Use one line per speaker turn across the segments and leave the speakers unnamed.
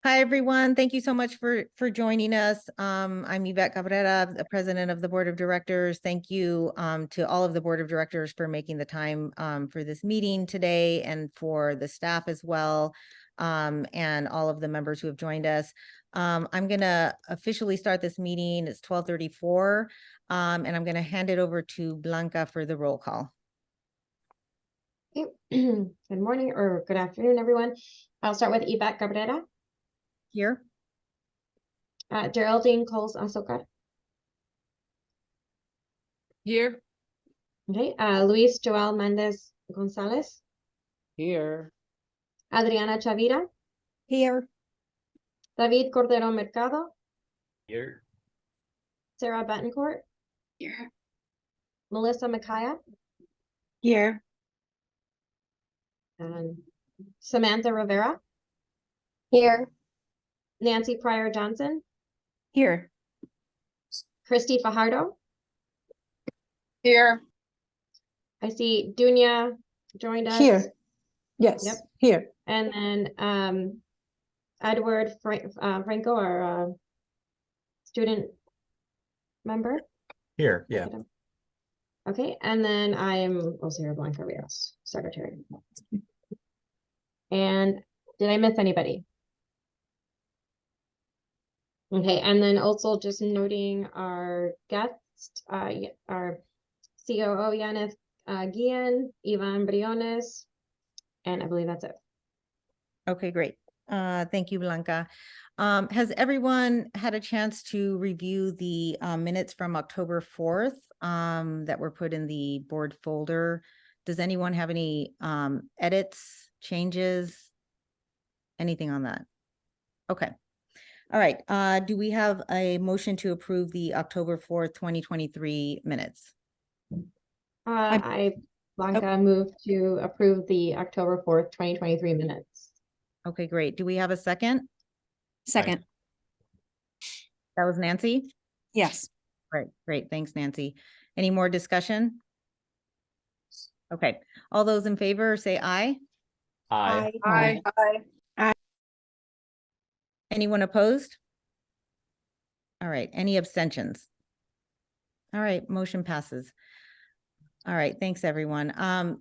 Hi, everyone. Thank you so much for joining us. I'm Yvette Cabrera, the president of the board of directors. Thank you to all of the board of directors for making the time for this meeting today, and for the staff as well, and all of the members who have joined us. I'm going to officially start this meeting. It's 12:34, and I'm going to hand it over to Blanca for the roll call.
Okay. Good morning or good afternoon, everyone. I'll start with Yvette Cabrera.
Here.
Geraldine Coles Azocar.
Here.
Okay. Luis Joel Mendez Gonzalez.
Here.
Adriana Chavira.
Here.
David Cordero Mercado.
Here.
Sarah Betancourt.
Here.
Melissa Makaya.
Here.
Samantha Rivera.
Here.
Nancy Pryor Johnson.
Here.
Christy Fajardo.
Here.
I see Dunya joined us.
Here. Yes.
Yep.
Here.
And then Edward Franco, our student member.
Here, yeah.
Okay, and then I'm Sarah Blanca Rios, secretary. And did I miss anybody? Okay, and then also just noting our guest, our COO Yaneth Guillen, Ivan Briones, and I believe that's it.
Okay, great. Thank you, Blanca. Has everyone had a chance to review the minutes from October 4th that were put in the board folder? Does anyone have any edits, changes, anything on that? Okay. All right. Do we have a motion to approve the October 4th, 2023 minutes?
Blanca moved to approve the October 4th, 2023 minutes.
Okay, great. Do we have a second?
Second.
That was Nancy?
Yes.
Right, great. Thanks, Nancy. Any more discussion? Okay. All those in favor say aye.
Aye.
Aye.
Aye.
Anyone opposed? All right. Any abstentions? All right. Motion passes. All right. Thanks, everyone.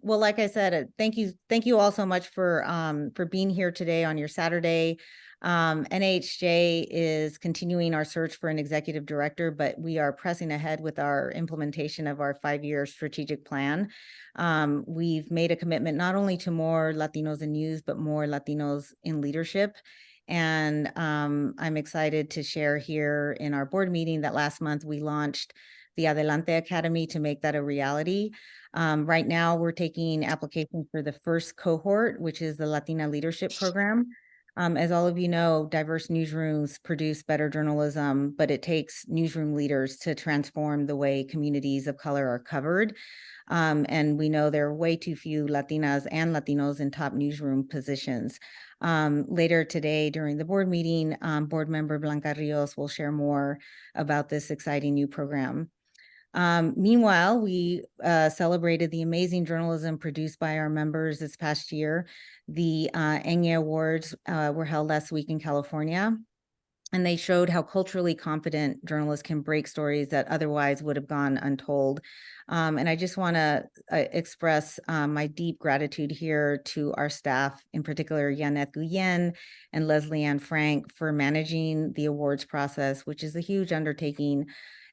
Well, like I said, thank you all so much for being here today on your Saturday. NAHJ is continuing our search for an executive director, but we are pressing ahead with our implementation of our 5-year strategic plan. We've made a commitment not only to more Latinos in news, but more Latinos in leadership. And I'm excited to share here in our board meeting that last month we launched the Adelante Academy to make that a reality. Right now, we're taking applications for the first cohort, which is the Latina Leadership Program. As all of you know, diverse newsrooms produce better journalism, but it takes newsroom leaders to transform the way communities of color are covered. And we know there are way too few Latinas and Latinos in top newsroom positions. Later today during the board meeting, board member Blanca Rios will share more about this exciting new program. Meanwhile, we celebrated the amazing journalism produced by our members this past year. The NAHJ Awards were held last week in California, and they showed how culturally confident journalists can break stories that otherwise would have gone untold. And I just want to express my deep gratitude here to our staff, in particular, Yaneth Guillen and Leslie Ann Frank, for managing the awards process, which is a huge undertaking,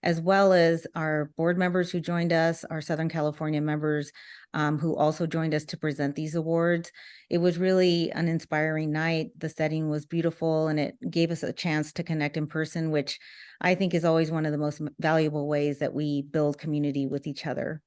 as well as our board members who joined us, our Southern California members who also joined us to present these awards. It was really an inspiring night. The setting was beautiful, and it gave us a chance to connect in person, which I think is always one of the most valuable ways that we build community with each other.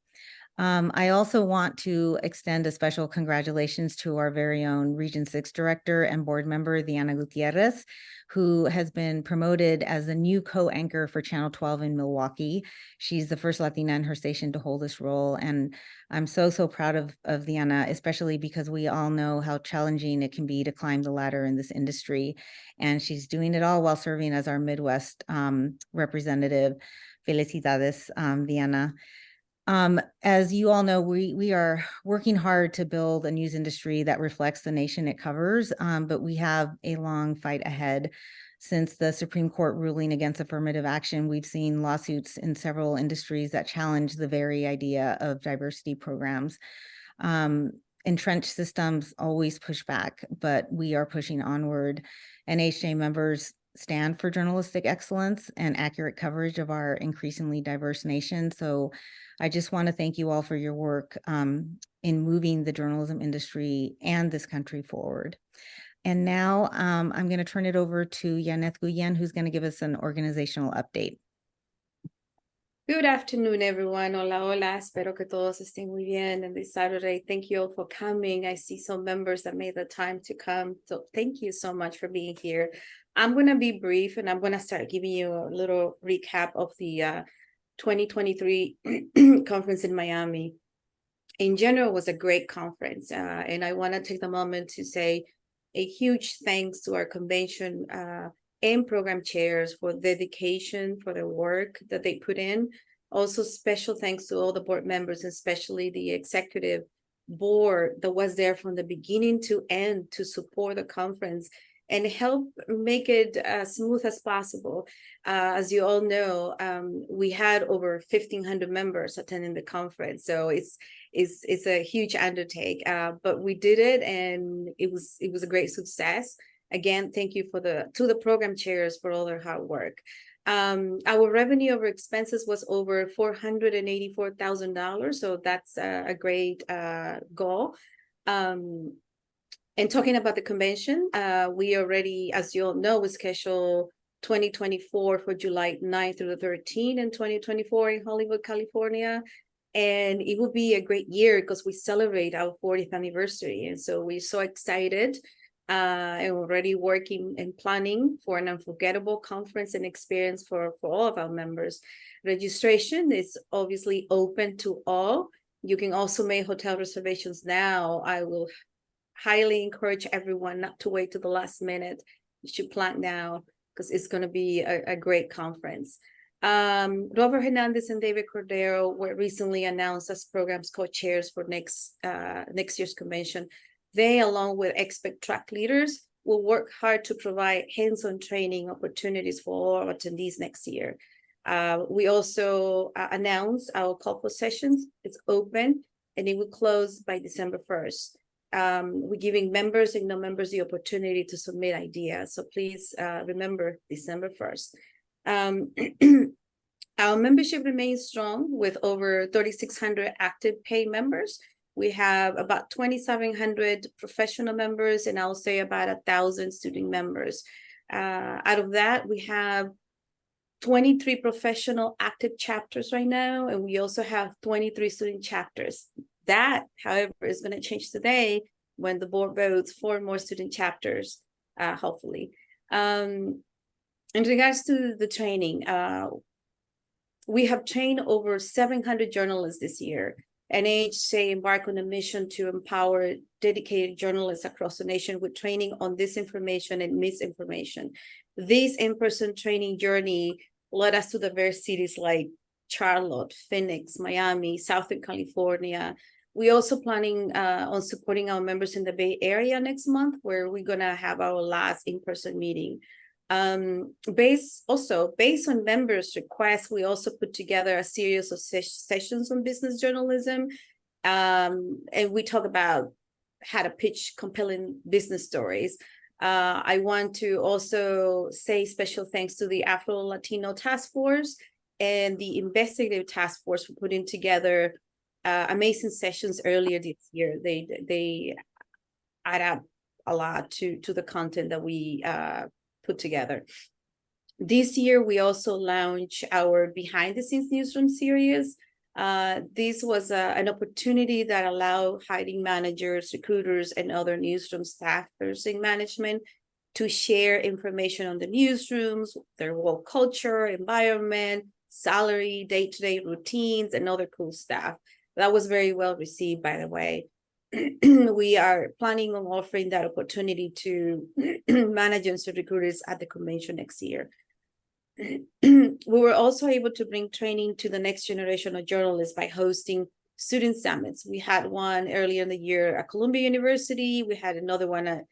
I also want to extend a special congratulations to our very own Region 6 Director and board member, Diana Gutierrez, who has been promoted as the new co-anchor for Channel 12 in Milwaukee. She's the first Latina in her station to hold this role. And I'm so proud of Diana, especially because we all know how challenging it can be to climb the ladder in this industry. And she's doing it all while serving as our Midwest representative. Felicidades, Diana. As you all know, we are working hard to build a news industry that reflects the nation it covers, but we have a long fight ahead. Since the Supreme Court ruling against affirmative action, we've seen lawsuits in several industries that challenge the very idea of diversity programs. Entrenched systems always push back, but we are pushing onward. NAHJ members stand for journalistic excellence and accurate coverage of our increasingly diverse nation. So I just want to thank you all for your work in moving the journalism industry and this country forward. And now I'm going to turn it over to Yaneth Guyen, who's going to give us an organizational update.
Good afternoon, everyone. Hola, hola. Espero que todos estén muy bien on this Saturday. Thank you all for coming. I see some members that made the time to come. So thank you so much for being here. I'm going to be brief and I'm going to start giving you a little recap of the 2023 conference in Miami. In general, it was a great conference. And I want to take the moment to say a huge thanks to our convention and program chairs for dedication, for the work that they put in. Also, special thanks to all the board members, especially the executive board that was there from the beginning to end to support the conference and help make it as smooth as possible. As you all know, we had over 1,500 members attending the conference. So it's a huge undertake, but we did it and it was a great success. Again, thank you to the program chairs for all their hard work. Our revenue over expenses was over $484,000, so that's a great goal. And talking about the convention, we already, as you all know, we scheduled 2024 for July 9th through the 13th in 2024 in Hollywood, California. And it will be a great year because we celebrate our 40th anniversary. And so we're so excited. And we're already working and planning for an unforgettable conference and experience for all of our members. Registration is obviously open to all. You can also make hotel reservations now. I will highly encourage everyone not to wait to the last minute. You should plan now because it's going to be a great conference. Robert Hernandez and David Cordero were recently announced as programs co-chairs for next year's convention. They, along with expert track leaders, will work hard to provide hands-on training opportunities for all attendees next year. We also announced our call for sessions. It's open and it will close by December 1st. We're giving members and non-members the opportunity to submit ideas. So please remember December 1st. Our membership remains strong with over 3,600 active paid members. We have about 2,700 professional members, and I'll say about 1,000 student members. Out of that, we have 23 professional active chapters right now, and we also have 23 student chapters. That, however, is going to change today when the board votes for more student chapters, hopefully. In regards to the training, we have trained over 700 journalists this year. NAHJ embarked on a mission to empower dedicated journalists across the nation with training on disinformation and misinformation. This in-person training journey led us to diverse cities like Charlotte, Phoenix, Miami, Southern California. We're also planning on supporting our members in the Bay Area next month, where we're gonna have our last in-person meeting. Based on members' requests, we also put together a series of sessions on business journalism. And we talk about how to pitch compelling business stories. I want to also say special thanks to the Afro-Latino Task Force and the Investigative Task Force for putting together amazing sessions earlier this year. They add up a lot to the content that we put together. This year, we also launched our Behind the Scenes Newsroom series. This was an opportunity that allowed hiring managers, recruiters, and other newsroom staffers in management to share information on the newsrooms, their work culture, environment, salary, day-to-day routines, and other cool stuff. That was very well received, by the way. We are planning on offering that opportunity to managers and recruiters at the convention next year. we were also able to bring training to the next generation of journalists by hosting student summits. We had one earlier in the year at Columbia University. We had another one at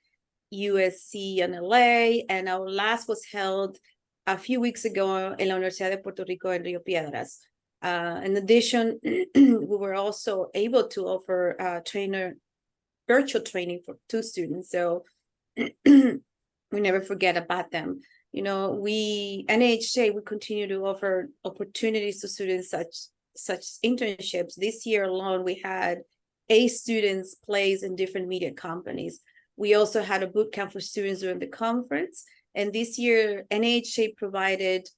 USC in LA, and our last was held a few weeks ago in la Universidad de Puerto Rico in Rio Piedras. In addition, we were also able to offer virtual training for 2 students. So we never forget about them. You know, NAHJ, we continue to offer opportunities to students such internships. This year alone, we had 8 students placed in different media companies. We also had a boot camp for students during the conference. And this year, NAHJ provided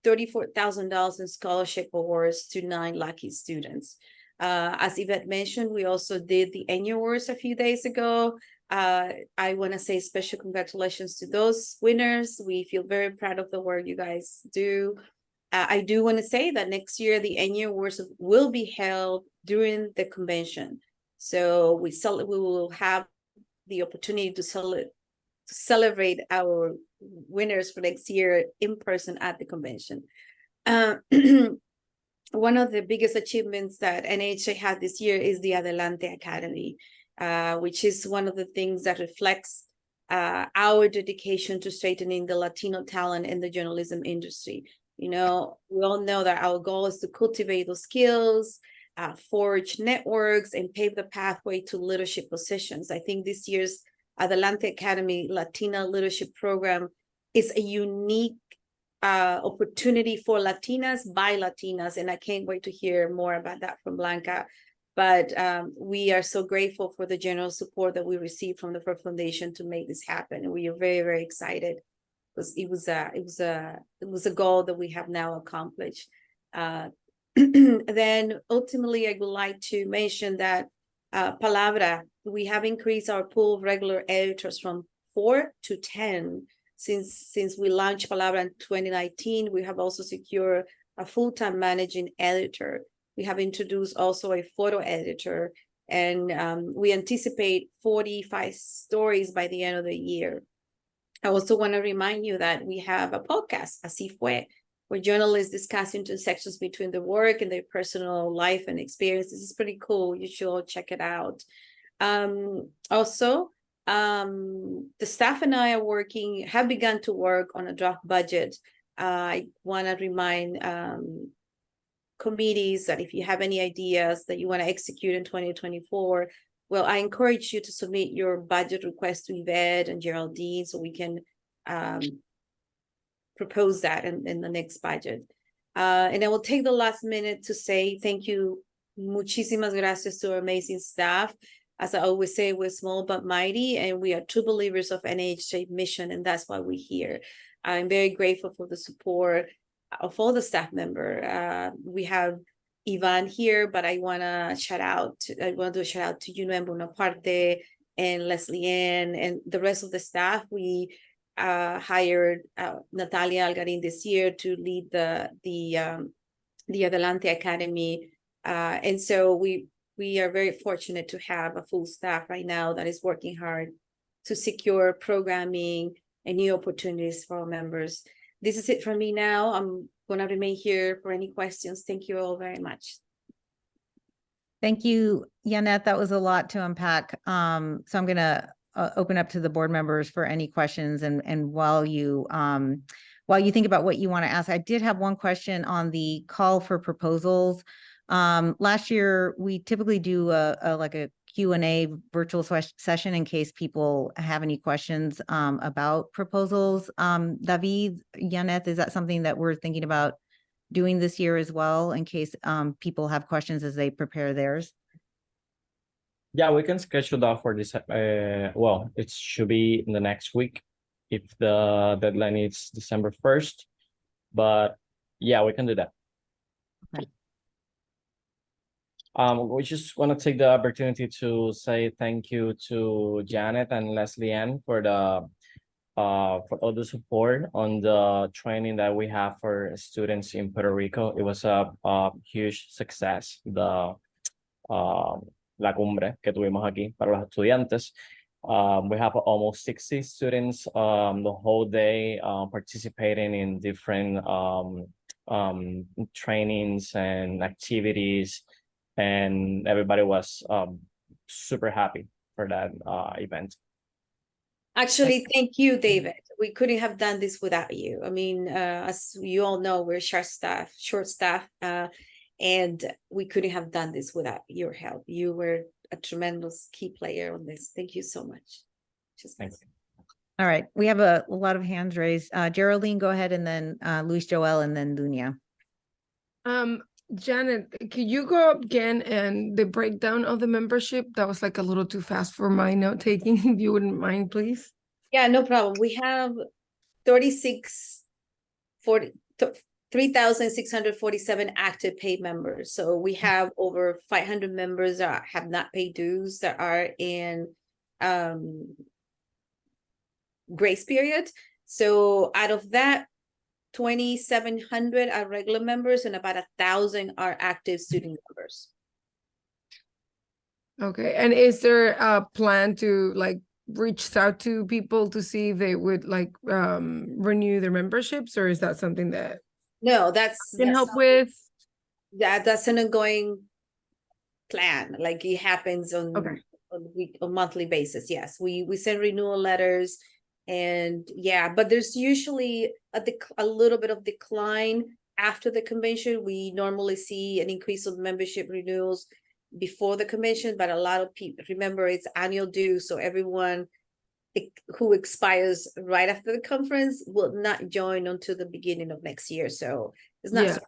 $34,000 in scholarship awards to 9 lucky students. As Yvette mentioned, we also did the annual awards a few days ago. I want to say special congratulations to those winners. We feel very proud of the work you guys do. I do want to say that next year, the annual awards will be held during the convention. So we will have the opportunity to celebrate our winners for next year in person at the convention. One of the biggest achievements that NAHJ had this year is the Adelante Academy, which is one of the things that reflects our dedication to strengthening the Latino talent in the journalism industry. You know, we all know that our goal is to cultivate those skills, forge networks, and pave the pathway to leadership positions. I think this year's Adelante Academy Latina Leadership Program is a unique opportunity for Latinas by Latinas, and I can't wait to hear more about that from Blanca. But we are so grateful for the general support that we received from the FER Foundation to make this happen, and we are very, very excited because it was a goal that we have now accomplished. Then ultimately, I would like to mention that Palabra, we have increased our pool of regular editors from 4 to 10 since we launched Palabra in 2019. We have also secured a full-time managing editor. We have introduced also a photo editor, and we anticipate 45 stories by the end of the year. I also want to remind you that we have a podcast, Así Fue, where journalists discuss intersections between their work and their personal life and experiences. This is pretty cool. You should all check it out. Also, the staff and I have begun to work on a draft budget. I want to remind committees that if you have any ideas that you want to execute in 2024, well, I encourage you to submit your budget request to Yvette and Geraldine so we can propose that in the next budget. And I will take the last minute to say thank you. Muchísimas gracias to our amazing staff. As I always say, we're small but mighty, and we are true believers of NAHJ mission, and that's why we're here. I'm very grateful for the support of all the staff member. We have Ivan here, but I want to do a shout out to Yunuen Bonaparte and Leslie Ann and the rest of the staff. We hired Natalia Algarin this year to lead the Adelante Academy, and so we are very fortunate to have a full staff right now that is working hard to secure programming and new opportunities for our members. This is it from me now. I'm going to remain here for any questions. Thank you all very much.
Thank you, Yanette. That was a lot to unpack. So I'm going to open up to the board members for any questions. And while you think about what you want to ask, I did have one question on the call for proposals. Last year, we typically do a Q&A virtual session in case people have any questions about proposals. David, Yaneth, is that something that we're thinking about doing this year as well in case people have questions as they prepare theirs?
Yeah, we can schedule that for this. Well, it should be in the next week if the deadline is December 1st. But yeah, we can do that.
Okay.
We just want to take the opportunity to say thank you to Janet and Leslie Ann for all the support on the training that we have for students in Puerto Rico. It was a huge success, la cumbre que tuvimos aquí para los estudiantes. We have almost 60 students the whole day participating in different trainings and activities, and everybody was super happy for that event.
Actually, thank you, David. We couldn't have done this without you. I mean, as you all know, we're short staff, and we couldn't have done this without your help. You were a tremendous key player on this. Thank you so much.
Thank you.
All right, we have a lot of hands raised. Geraldine, go ahead, and then Luis Joel, and then Dunya.
Janet, can you go up again and the breakdown of the membership? That was like a little too fast for my note taking, if you wouldn't mind, please.
Yeah, no problem. We have 3,647 active paid members. So we have over 500 members that have not paid dues that are in grace period. So out of that, 2,700 are regular members and about 1,000 are active student members.
Okay, and is there a plan to like reach out to people to see if they would like renew their memberships, or is that something that
No, that's
can help
something-
with?
that's an ongoing plan. Like it happens on on monthly basis. Yes, we send renewal letters, and yeah, but there's usually a little bit of decline after the convention. We normally see an increase of membership renewals before the convention, but a lot of people, remember, it's annual due, so everyone who expires right after the conference will not join until the beginning of next year. So it's not
Yeah.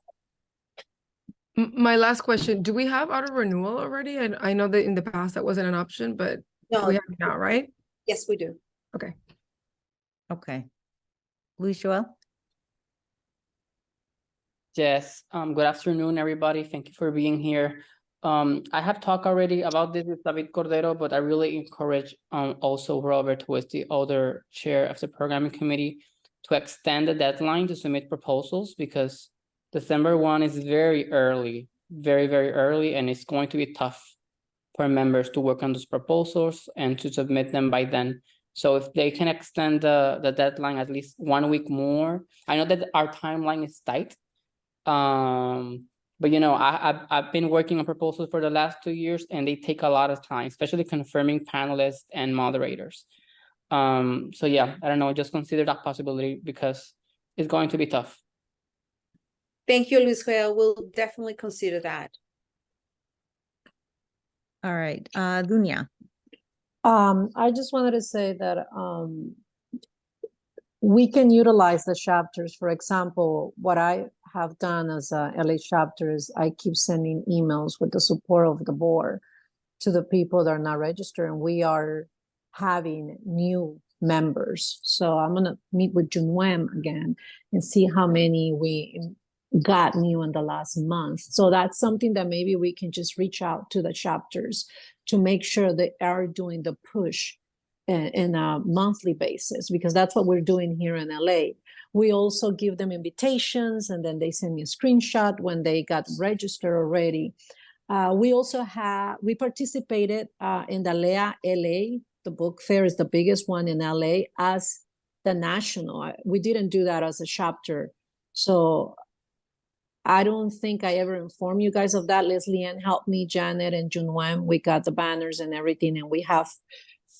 My last question, do we have auto renewal already? And I know that in the past that wasn't an option, but
no.
we have it now, right?
Yes, we do.
Okay.
Okay. Luis Joel?
Yes, good afternoon, everybody. Thank you for being here. I have talked already about this with David Cordero, but I really encourage also Robert, who is the other chair of the programming committee, to extend the deadline to submit proposals, because December 1 is very early, very, very early, and it's going to be tough for members to work on those proposals and to submit them by then. So if they can extend the deadline at least 1 week more, I know that our timeline is tight. But you know, I've been working on proposals for the last 2 years, and they take a lot of time, especially confirming panelists and moderators. So yeah, I don't know, just consider that possibility because it's going to be tough.
Thank you, Luis Joel. We'll definitely consider that.
All right, Dunya.
I just wanted to say that we can utilize the chapters. For example, what I have done as a LA chapter is I keep sending emails with the support of the board to the people that are not registered, and we are having new members. So I'm gonna meet with Junwem again and see how many we got new in the last month. So that's something that maybe we can just reach out to the chapters to make sure they are doing the push in a monthly basis, because that's what we're doing here in LA. We also give them invitations, and then they send me a screenshot when they got registered already. We participated in the LEA LA. The book fair is the biggest one in LA as the national. We didn't do that as a chapter. So I don't think I ever informed you guys of that. Leslie Ann helped me, Janet and Junwem. We got the banners and everything, and we have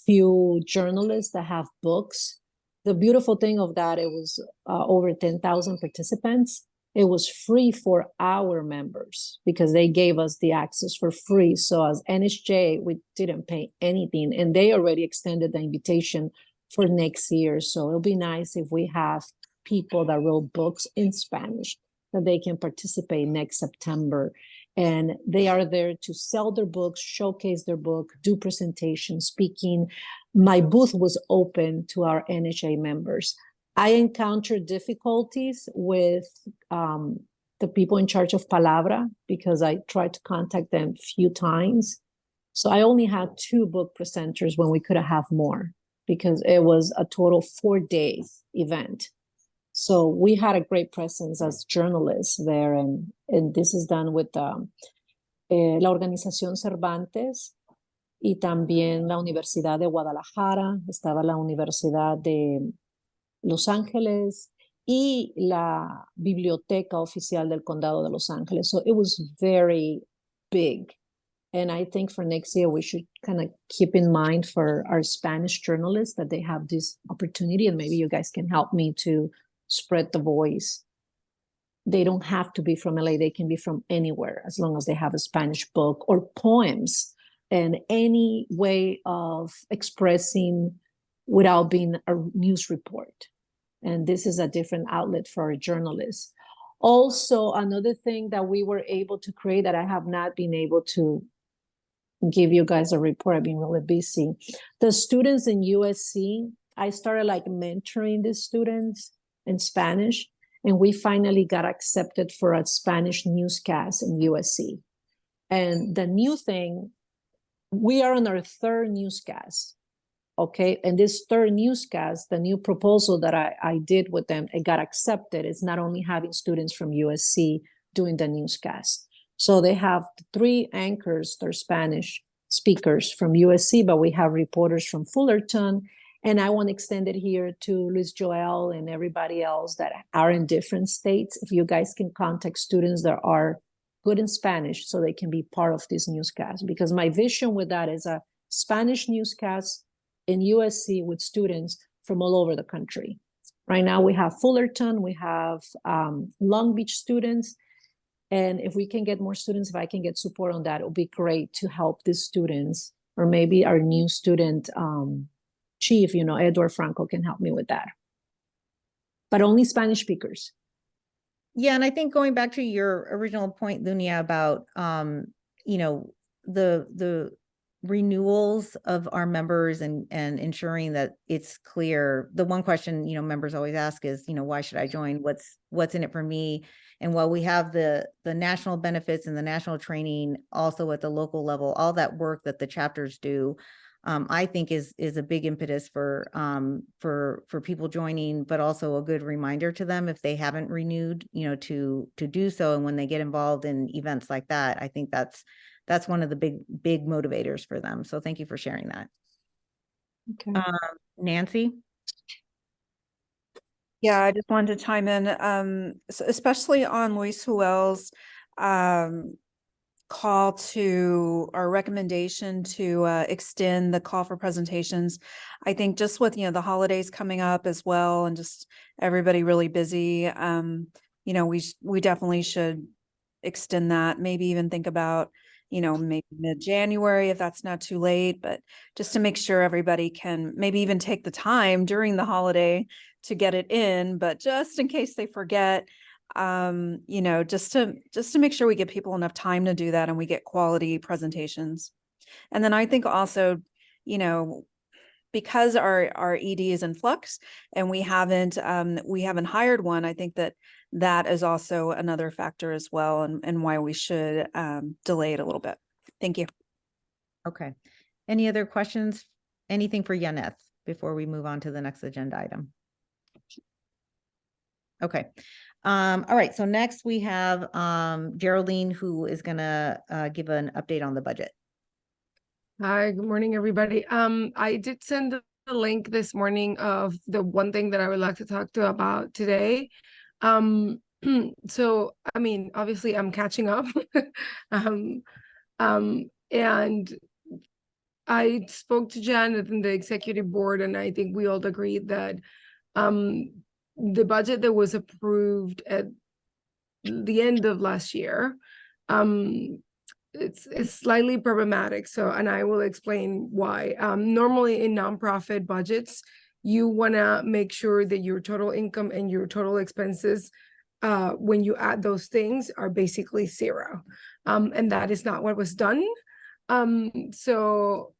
few journalists that have books. The beautiful thing of that, it was over 10,000 participants. It was free for our members because they gave us the access for free. So as NHJ, we didn't pay anything, and they already extended the invitation for next year. So it'll be nice if we have people that wrote books in Spanish that they can participate next September. And they are there to sell their books, showcase their book, do presentations, speaking. My booth was open to our NHA members. I encountered difficulties with the people in charge of Palabra because I tried to contact them a few times. So I only had 2 book presenters when we could have more, because it was a total 4-day event. So we had a great presence as journalists there, and this is done with La Organización Cervantes y también la Universidad de Guadalajara, estaba la Universidad de Los Ángeles y la Biblioteca Oficial del Condado de Los Ángeles. So it was very big. And I think for next year, we should kind of keep in mind for our Spanish journalists that they have this opportunity, and maybe you guys can help me to spread the voice. They don't have to be from LA, they can be from anywhere as long as they have a Spanish book or poems and any way of expressing without being a news report. And this is a different outlet for our journalists. Also, another thing that we were able to create that I have not been able to give you guys a report, I've been really busy. The students in USC, I started like mentoring the students in Spanish, and we finally got accepted for a Spanish newscast in USC. And the new thing, we are on our third newscast, okay? And this third newscast, the new proposal that I did with them, it got accepted. It's not only having students from USC doing the newscast. So they have 3 anchors, they're Spanish speakers from USC, but we have reporters from Fullerton. And I want to extend it here to Luis Joel and everybody else that are in different states. If you guys can contact students that are good in Spanish so they can be part of this newscast. Because my vision with that is a Spanish newscast in USC with students from all over the country. Right now we have Fullerton, we have Long Beach students. And if we can get more students, if I can get support on that, it would be great to help these students, or maybe our new student chief, Edward Franco can help me with that. But only Spanish speakers.
Yeah, and I think going back to your original point, Lunia, about the renewals of our members and ensuring that it's clear. The one question members always ask is, why should I join? What's in it for me? And while we have the national benefits and the national training also at the local level, all that work that the chapters do, I think is a big impetus for people joining, but also a good reminder to them if they haven't renewed, to do so. And when they get involved in events like that, I think that's one of the big motivators for them. So thank you for sharing that.
Okay.
Nancy?
Yeah, I just wanted to chime in, especially on Luis Joel's call to our recommendation to extend the call for presentations. I think just with the holidays coming up as well, and just everybody really busy, we definitely should extend that. Maybe even think about maybe mid-January if that's not too late, but just to make sure everybody can maybe even take the time during the holiday to get it in, but just in case they forget, just to make sure we give people enough time to do that and we get quality presentations. And then I think also, because our ED is in flux and we haven't hired one, I think that is also another factor as well, and why we should delay it a little bit. Thank you.
Okay. Any other questions? Anything for Yaneth before we move on to the next agenda item? Okay. All right. So next we have Geraldine, who is going to give an update on the budget.
Hi, good morning, everybody. I did send the link this morning of the one thing that I would like to talk to about today. So, I mean, obviously I'm catching up. And I spoke to Janet and the executive board, and I think we all agreed that the budget that was approved at the end of last year, it's slightly problematic. So, and I will explain why. Normally in nonprofit budgets, you want to make sure that your total income and your total expenses, when you add those things, are basically zero. And that is not what was done. So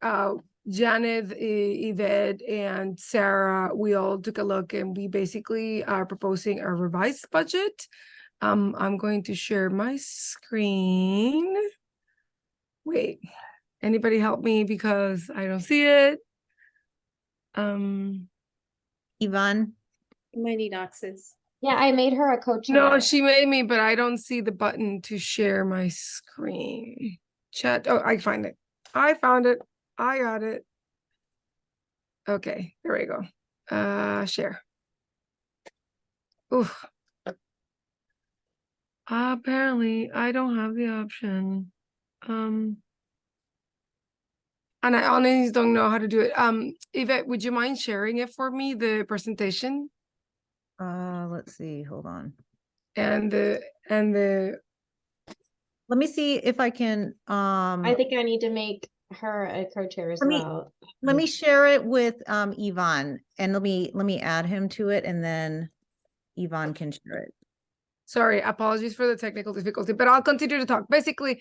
Janet, Yvette, and Sarah, we all took a look, and we basically are proposing a revised budget. I'm going to share my screen. Wait, anybody help me because I don't see it.
Yvonne?
You might need access.
Yeah, I made her a coach.
No, she made me, but I don't see the button to share my screen. Chat. Oh, I find it. I found it. I got it. Okay, there we go. Share. Oof. Apparently, I don't have the option. And I honestly don't know how to do it. Yvette, would you mind sharing it for me, the presentation
Let's see, hold on.
and the
Let me see if I can,
I think I need to make her a co-chair as
Let me-
well.
let me share it with Yvonne, and let me add him to it, and then Yvonne can share it.
Sorry, apologies for the technical difficulty, but I'll continue to talk. Basically,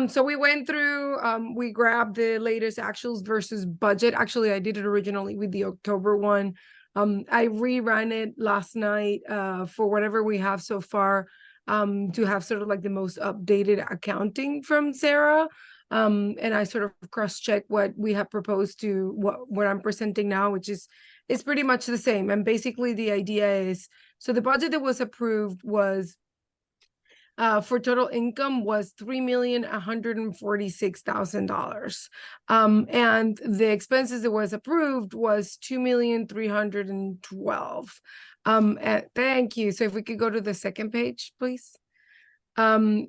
so we went through, we grabbed the latest actuals versus budget. Actually, I did it originally with the October one. I reran it last night for whatever we have so far, to have sort of like the most updated accounting from Sarah. And I sort of cross-check what we have proposed to what I'm presenting now, which is pretty much the same. And basically the idea is, so the budget that was approved was for total income was $3,146,000. And the expenses that was approved was $2,312,000. Thank you. So if we could go to the second page, please. So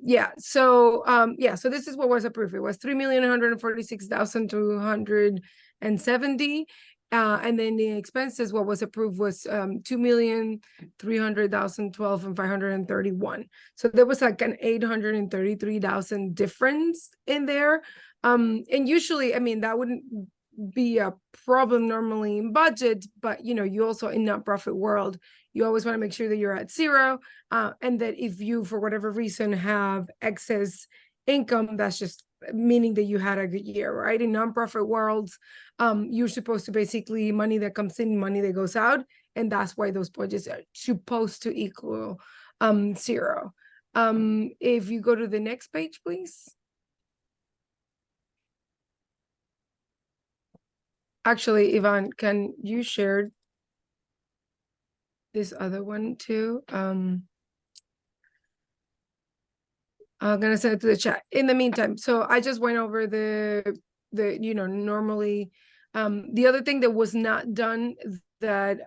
this is what was approved. It was 3,146,270. And then the expenses, what was approved was 2,300,012 and 531. So there was like an 833,000 difference in there. And usually, I mean, that wouldn't be a problem normally in budget, but you also in nonprofit world, you always want to make sure that you're at zero, and that if you for whatever reason have excess income, that's just meaning that you had a good year, right? In nonprofit worlds, you're supposed to basically money that comes in, money that goes out, and that's why those budgets are supposed to equal zero. If you go to the next page, please. Actually, Yvonne, can you share this other one too? I'm gonna send it to the chat. In the meantime, so I just went over the normally, the other thing that was not done that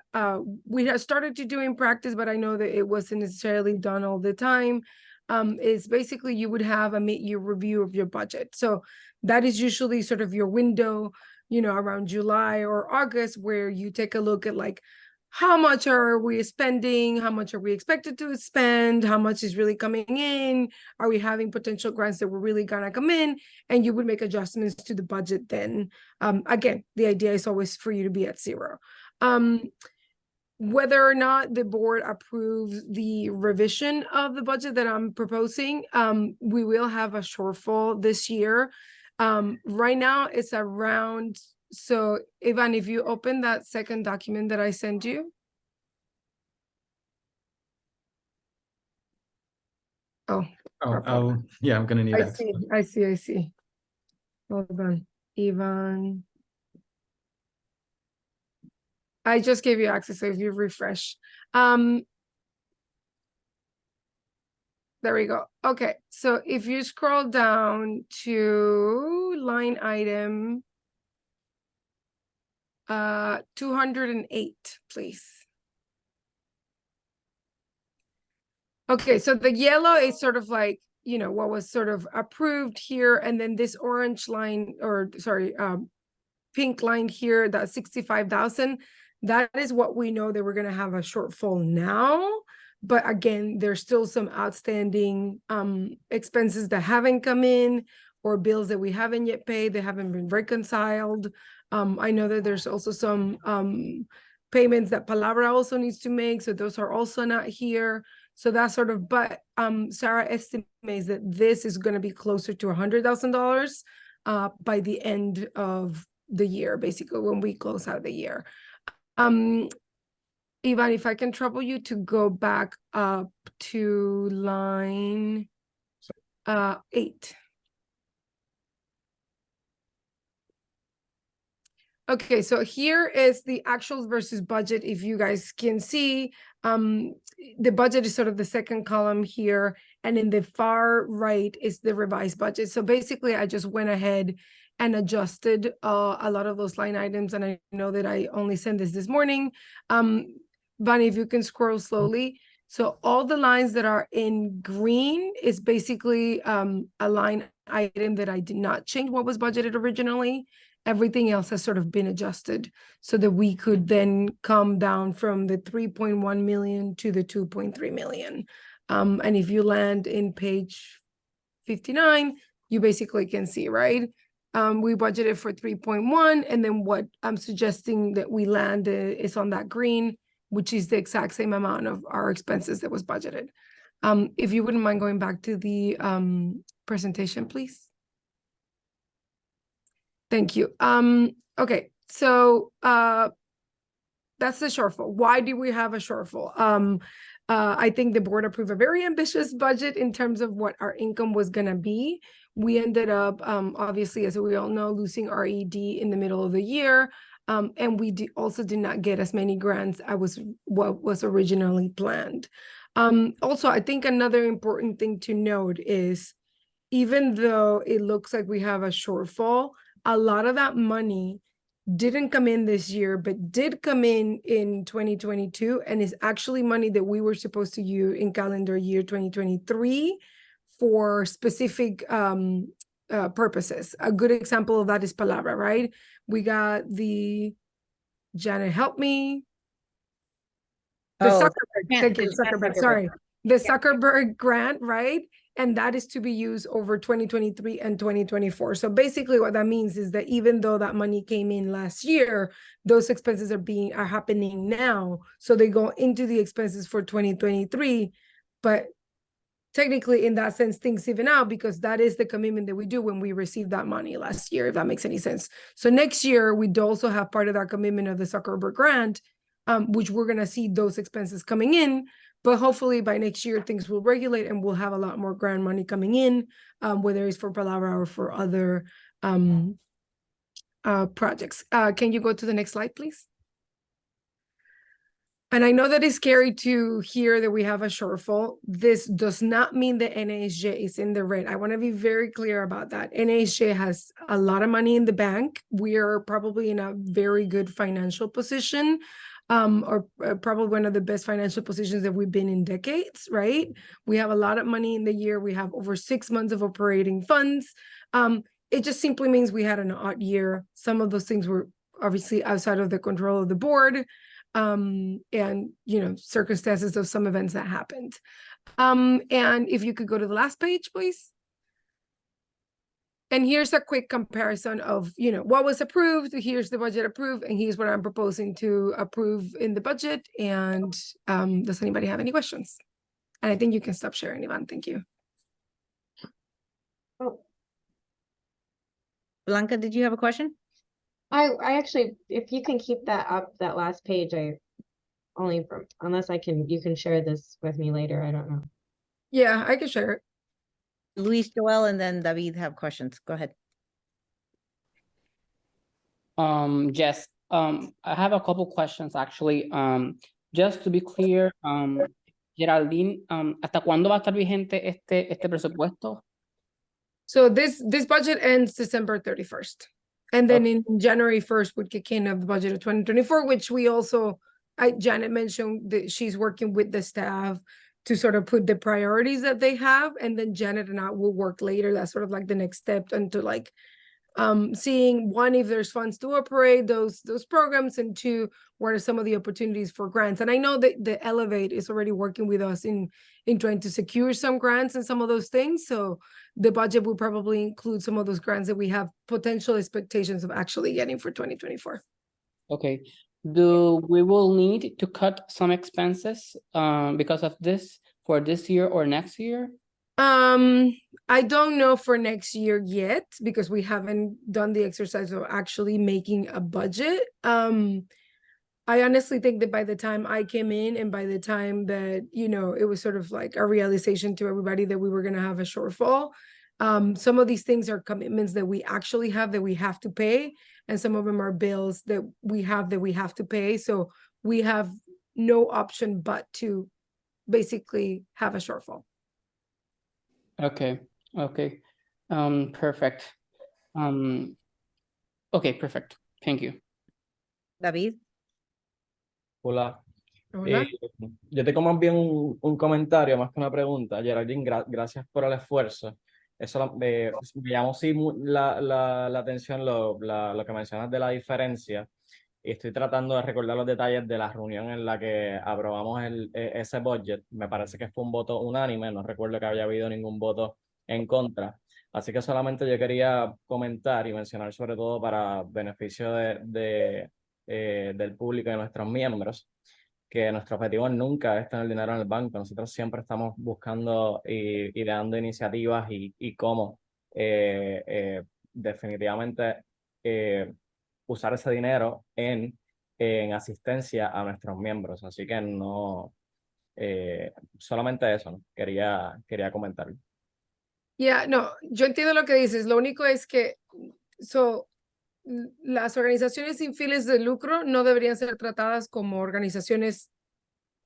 we had started to do in practice, but I know that it wasn't necessarily done all the time, is basically you would have a mid-year review of your budget. So that is usually sort of your window, around July or August, where you take a look at like, how much are we spending? How much are we expected to spend? How much is really coming in? Are we having potential grants that were really gonna come in? And you would make adjustments to the budget then. Again, the idea is always for you to be at zero. Whether or not the board approves the revision of the budget that I'm proposing, we will have a shortfall this year. Right now it's around, so Ivan, if you open that second document that I sent you. Oh,
yeah, I'm gonna need
I
access.
see. Hold on, Ivan. I just gave you access, so if you refresh. There we go. Okay, so if you scroll down to line item 208, please. Okay, so the yellow is sort of like, what was sort of approved here, and then this orange line, or sorry, pink line here, that 65,000, that is what we know that we're gonna have a shortfall now. But again, there's still some outstanding expenses that haven't come in, or bills that we haven't yet paid, they haven't been reconciled. I know that there's also some payments that Palabra also needs to make, so those are also not here. So that's sort of, but Sarah estimates that this is going to be closer to $100,000 by the end of the year, basically when we close out the year. Ivan, if I can trouble you to go back up to line 8. Okay, so here is the actuals versus budget. If you guys can see, the budget is sort of the second column here, and in the far right is the revised budget. So basically, I just went ahead and adjusted a lot of those line items. And I know that I only sent this morning. Vani, if you can scroll slowly. So all the lines that are in green is basically a line item that I did not change what was budgeted originally. Everything else has sort of been adjusted so that we could then come down from the 3.1 million to the 2.3 million. And if you land in page 59, you basically can see, right? We budgeted for 3.1, and then what I'm suggesting that we land is on that green, which is the exact same amount of our expenses that was budgeted. If you wouldn't mind going back to the presentation, please. Thank you. Okay, so that's the shortfall. Why do we have a shortfall? I think the board approved a very ambitious budget in terms of what our income was gonna be. We ended up, obviously, as we all know, losing our ED in the middle of the year. And we also did not get as many grants as what was originally planned. Also, I think another important thing to note is, even though it looks like we have a shortfall, a lot of that money didn't come in this year, but did come in 2022, and is actually money that we were supposed to use in calendar year 2023 for specific purposes. A good example of that is Palabra, right? We got the, Janet, help me. The
Oh,
Zuckerberg, thank you, Zuckerberg, sorry. The Zuckerberg grant, right? And that is to be used over 2023 and 2024. So basically what that means is that even though that money came in last year, those expenses are happening now. So they go into the expenses for 2023, but technically in that sense, things even out, because that is the commitment that we do when we received that money last year, if that makes any sense. So next year, we'd also have part of that commitment of the Zuckerberg grant, which we're gonna see those expenses coming in. But hopefully by next year, things will regulate and we'll have a lot more grant money coming in, whether it's for Palabra or for other projects. Can you go to the next slide, please? And I know that it's scary to hear that we have a shortfall. This does not mean that NAHJ is in the red. I want to be very clear about that. NAHJ has a lot of money in the bank. We are probably in a very good financial position. Or probably one of the best financial positions that we've been in decades, right? We have a lot of money in the year. We have over 6 months of operating funds. It just simply means we had an odd year. Some of those things were obviously outside of the control of the board, and, you know, circumstances of some events that happened. And if you could go to the last page, please. And here's a quick comparison of, you know, what was approved. Here's the budget approved, and here's what I'm proposing to approve in the budget. And does anybody have any questions? And I think you can stop sharing, Ivan. Thank you.
Oh,
Blanca, did you have a question?
I actually, if you can keep that up, that last page, unless you can share this with me later. I don't know.
Yeah, I can share it.
Luis, Joel, and then David have questions. Go ahead.
Yes, I have a couple questions actually. Just to be clear, Geraldine, ¿hasta cuándo va a estar vigente este presupuesto?
So this budget ends December 31st. And then in January 1st would kick in of the budget of 2024, which we also, Janet mentioned that she's working with the staff to sort of put the priorities that they have. And then Janet and I will work later. That's sort of like the next step into like seeing, one, if there's funds to operate those programs, and two, what are some of the opportunities for grants. And I know that the Elevate is already working with us in trying to secure some grants and some of those things. So the budget will probably include some of those grants that we have potential expectations of actually getting for 2024.
Okay. Do we will need to cut some expenses because of this for this year or next year?
I don't know for next year yet, because we haven't done the exercise of actually making a budget. I honestly think that by the time I came in and by the time that, you know, it was sort of like a realization to everybody that we were going to have a shortfall, some of these things are commitments that we actually have that we have to pay, and some of them are bills that we have to pay. So we have no option but to basically have a shortfall.
Okay, perfect. Okay, perfect. Thank you.
David?
Hola.
Hola.
Yo tengo más bien un comentario más que una pregunta. Geraldine, gracias por el esfuerzo. Eso me llamó sí la atención lo que mencionas de la diferencia. Y estoy tratando de recordar los detalles de la reunión en la que aprobamos ese budget. Me parece que fue un voto unánime, no recuerdo que haya habido ningún voto en contra. Así que solamente yo quería comentar y mencionar sobre todo para beneficio del público y de nuestros miembros, que nuestro objetivo nunca es tener dinero en el banco. Nosotros siempre estamos buscando y ideando iniciativas y cómo definitivamente usar ese dinero en asistencia a nuestros miembros. Así que no, solamente eso, ¿no? Quería comentarlo.
Ya, no, yo entiendo lo que dices. Lo único es que las organizaciones sin fines de lucro no deberían ser tratadas como organizaciones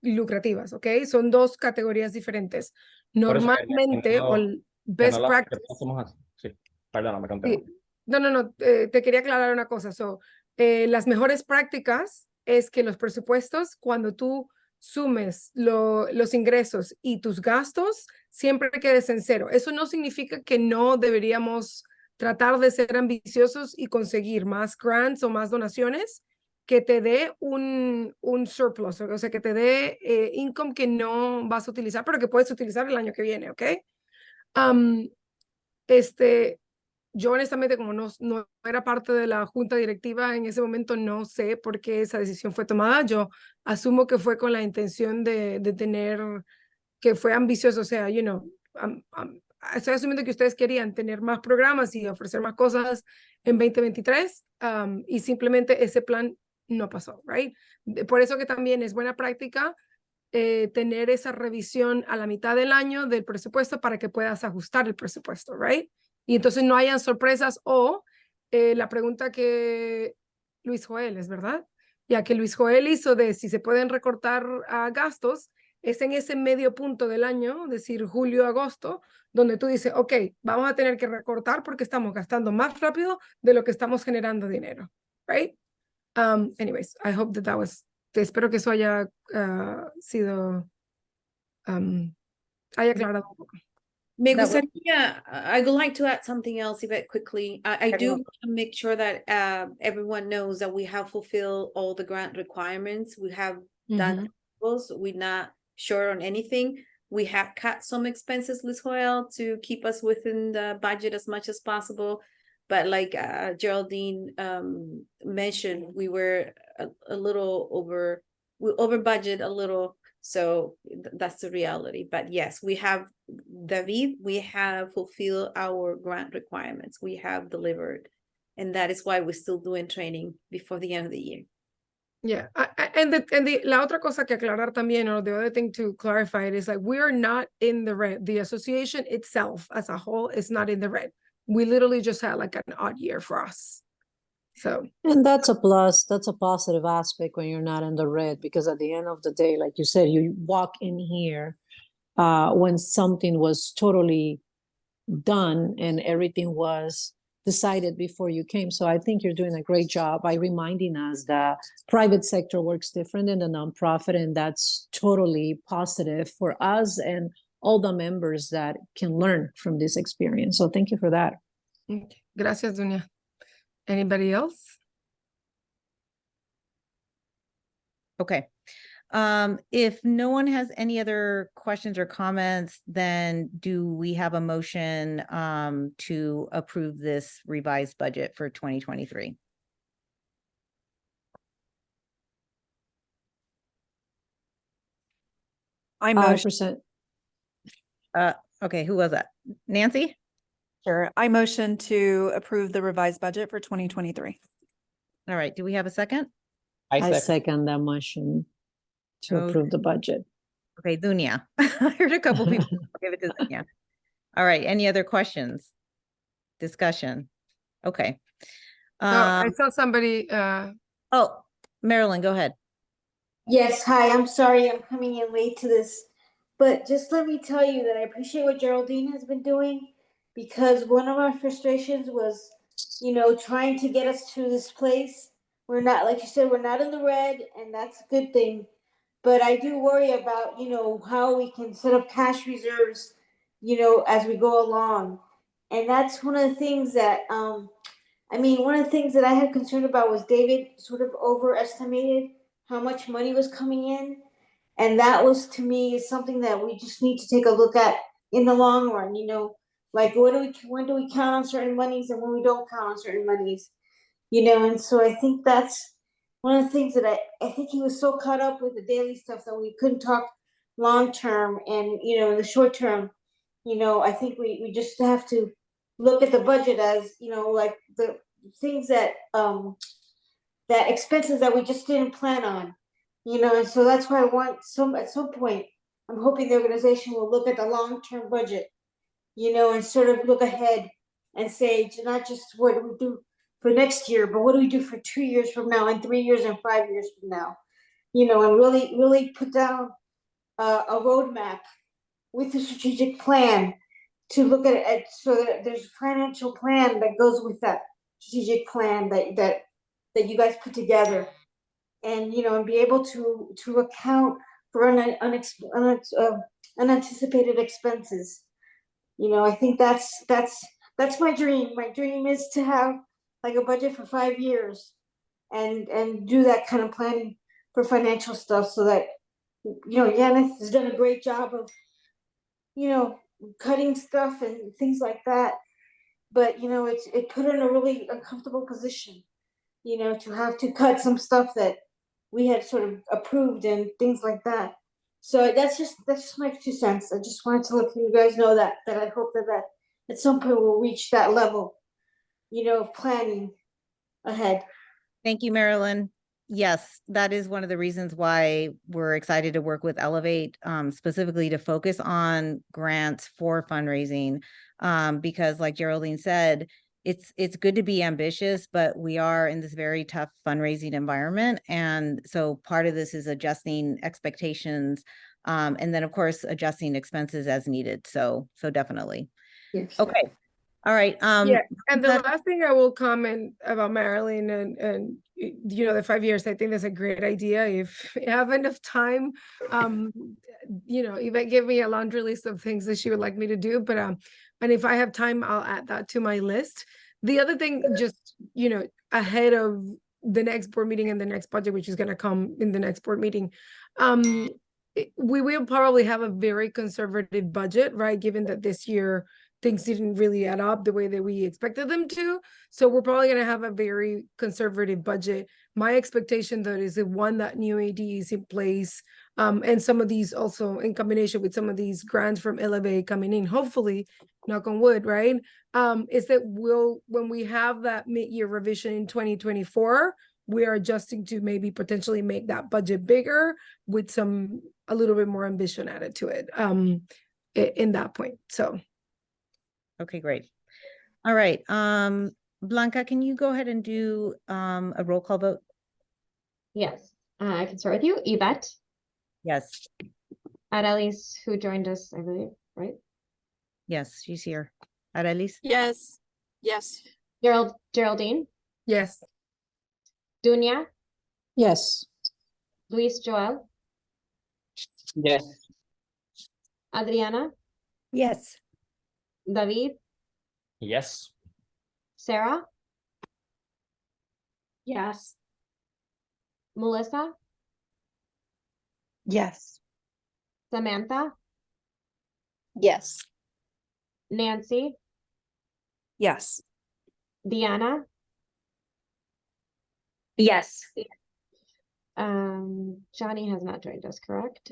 lucrativas, ¿ok? Son dos categorías diferentes.
Por eso
Normalmente, o
que no
best
lo
practice.
hacemos así. Sí, perdóname, continúa.
Sí. No, te quería aclarar una cosa. Las mejores prácticas es que los presupuestos, cuando tú sumes los ingresos y tus gastos, siempre quedes en cero. Eso no significa que no deberíamos tratar de ser ambiciosos y conseguir más grants o más donaciones que te dé un surplus, o sea, que te dé income que no vas a utilizar, pero que puedes utilizar el año que viene, ¿ok? Yo honestamente, como no era parte de la junta directiva en ese momento, no sé por qué esa decisión fue tomada. Yo asumo que fue con la intención de tener, que fue ambicioso, o sea, estoy asumiendo que ustedes querían tener más programas y ofrecer más cosas en 2023, y simplemente ese plan no pasó, right? Por eso que también es buena práctica tener esa revisión a la mitad del año del presupuesto para que puedas ajustar el presupuesto, right? Y entonces no hayan sorpresas o la pregunta que Luis Joel, ¿es verdad? Ya que Luis Joel hizo de si se pueden recortar gastos, es en ese medio punto del año, es decir, julio, agosto, donde tú dices, ok, vamos a tener que recortar porque estamos gastando más rápido de lo que estamos generando dinero, right? Anyways, I hope that was, espero que eso haya sido, haya aclarado un poco.
Me
That was-
gustaría, I would like to add something else, Yvette, quickly. I do
Everyone-
want to make sure that everyone knows that we have fulfilled all the grant requirements. We have done those. We're not short on anything. We have cut some expenses, Liz Joel, to keep us within the budget as much as possible. But like Geraldine mentioned, we were a little over budget a little. So that's the reality. But yes, we have, David, we have fulfilled our grant requirements. We have delivered. And that is why we're still doing training before the end of the year.
Yeah, la otra cosa que aclarar también, or the other thing to clarify it is like we are not in the red. The association itself as a whole is not in the red. We literally just had like an odd year for us. So
And that's a plus, that's a positive aspect when you're not in the red, because at the end of the day, like you said, you walk in here when something was totally done and everything was decided before you came. So I think you're doing a great job by reminding us that private sector works different than the nonprofit, and that's totally positive for us and all the members that can learn from this experience. So thank you for that.
okay. Gracias, Dunia. Anybody else?
Okay. If no one has any other questions or comments, then do we have a motion to approve this revised budget for 2023?
I
I
motion,
present,
Okay, who was that? Nancy?
sure. I motion to approve the revised budget for 2023.
All right, do we have a second?
I second that motion to
Okay.
approve the budget.
Okay, Dunia. I heard a couple people. I'll give it to Dunia. All right, any other questions? Discussion? Okay.
I saw somebody,
Oh, Marilyn, go ahead.
Yes, hi, I'm sorry I'm coming in late to this, but just let me tell you that I appreciate what Geraldine has been doing, because one of our frustrations was trying to get us to this place. We're not, like you said, we're not in the red, and that's a good thing. But I do worry about, how we can set up cash reserves, as we go along. And that's one of the things that, one of the things that I had concern about was David sort of overestimated how much money was coming in. And that was, to me, is something that we just need to take a look at in the long run, like when do we count on certain monies and when we don't count on certain monies, and so I think that's one of the things that I think he was so caught up with the daily stuff that we couldn't talk long term. And, in the short term, I think we just have to look at the budget as, like the things that expenses that we just didn't plan on, and so that's why I want at some point, I'm hoping the organization will look at the long-term budget, and sort of look ahead and say, not just what do we do for next year, but what do we do for 2 years from now and 3 years and 5 years from now, and really, really put down a roadmap with a strategic plan to look at it, so that there's a financial plan that goes with that strategic plan that you guys put together, and and be able to account for unanticipated expenses. I think that's my dream. My dream is to have like a budget for 5 years and do that kind of planning for financial stuff, so that Yaneth has done a great job of cutting stuff and things like that, but it put her in a really uncomfortable position, to have to cut some stuff that we had sort of approved and things like that. So that's just my 2 cents. I just wanted to let you guys know that I hope that at some point we'll reach that level, of planning ahead.
Thank you, Marilyn. Yes, that is one of the reasons why we're excited to work with Elevate, specifically to focus on grants for fundraising. Because like Geraldine said, it's good to be ambitious, but we are in this very tough fundraising environment. And so part of this is adjusting expectations, and then of course, adjusting expenses as needed. So definitely.
Yes.
Okay. All right.
Yeah, and the last thing I will comment about Marilyn and the 5 years, I think that's a great idea. If you have enough time, Yvette gave me a laundry list of things that she would like me to do, but and if I have time, I'll add that to my list. The other thing, just ahead of the next board meeting and the next budget, which is going to come in the next board meeting, we will probably have a very conservative budget, right? Given that this year things didn't really add up the way that we expected them to. So we're probably going to have a very conservative budget. My expectation, though, is that that new AD is in place, and some of these also in combination with some of these grants from Elevate coming in, hopefully, knock on wood, right? Is that when we have that mid-year revision in 2024, we are adjusting to maybe potentially make that budget bigger with a little bit more ambition added to it in that point. So.
Okay, great. All right. Blanca, can you go ahead and do a roll call vote?
Yes, I can start with you, Yvette.
Yes.
Arelis, who joined us, I believe, right?
Yes, she's here. Arelis?
Yes. Yes.
Geraldine,
Yes.
Dunya,
Yes.
Luis Joel,
Yes.
Adriana,
Yes.
David,
Yes.
Sarah,
Yes.
Melissa,
Yes.
Samantha,
Yes.
Nancy,
Yes.
Deanna,
Yes.
Johnny has not joined us, correct?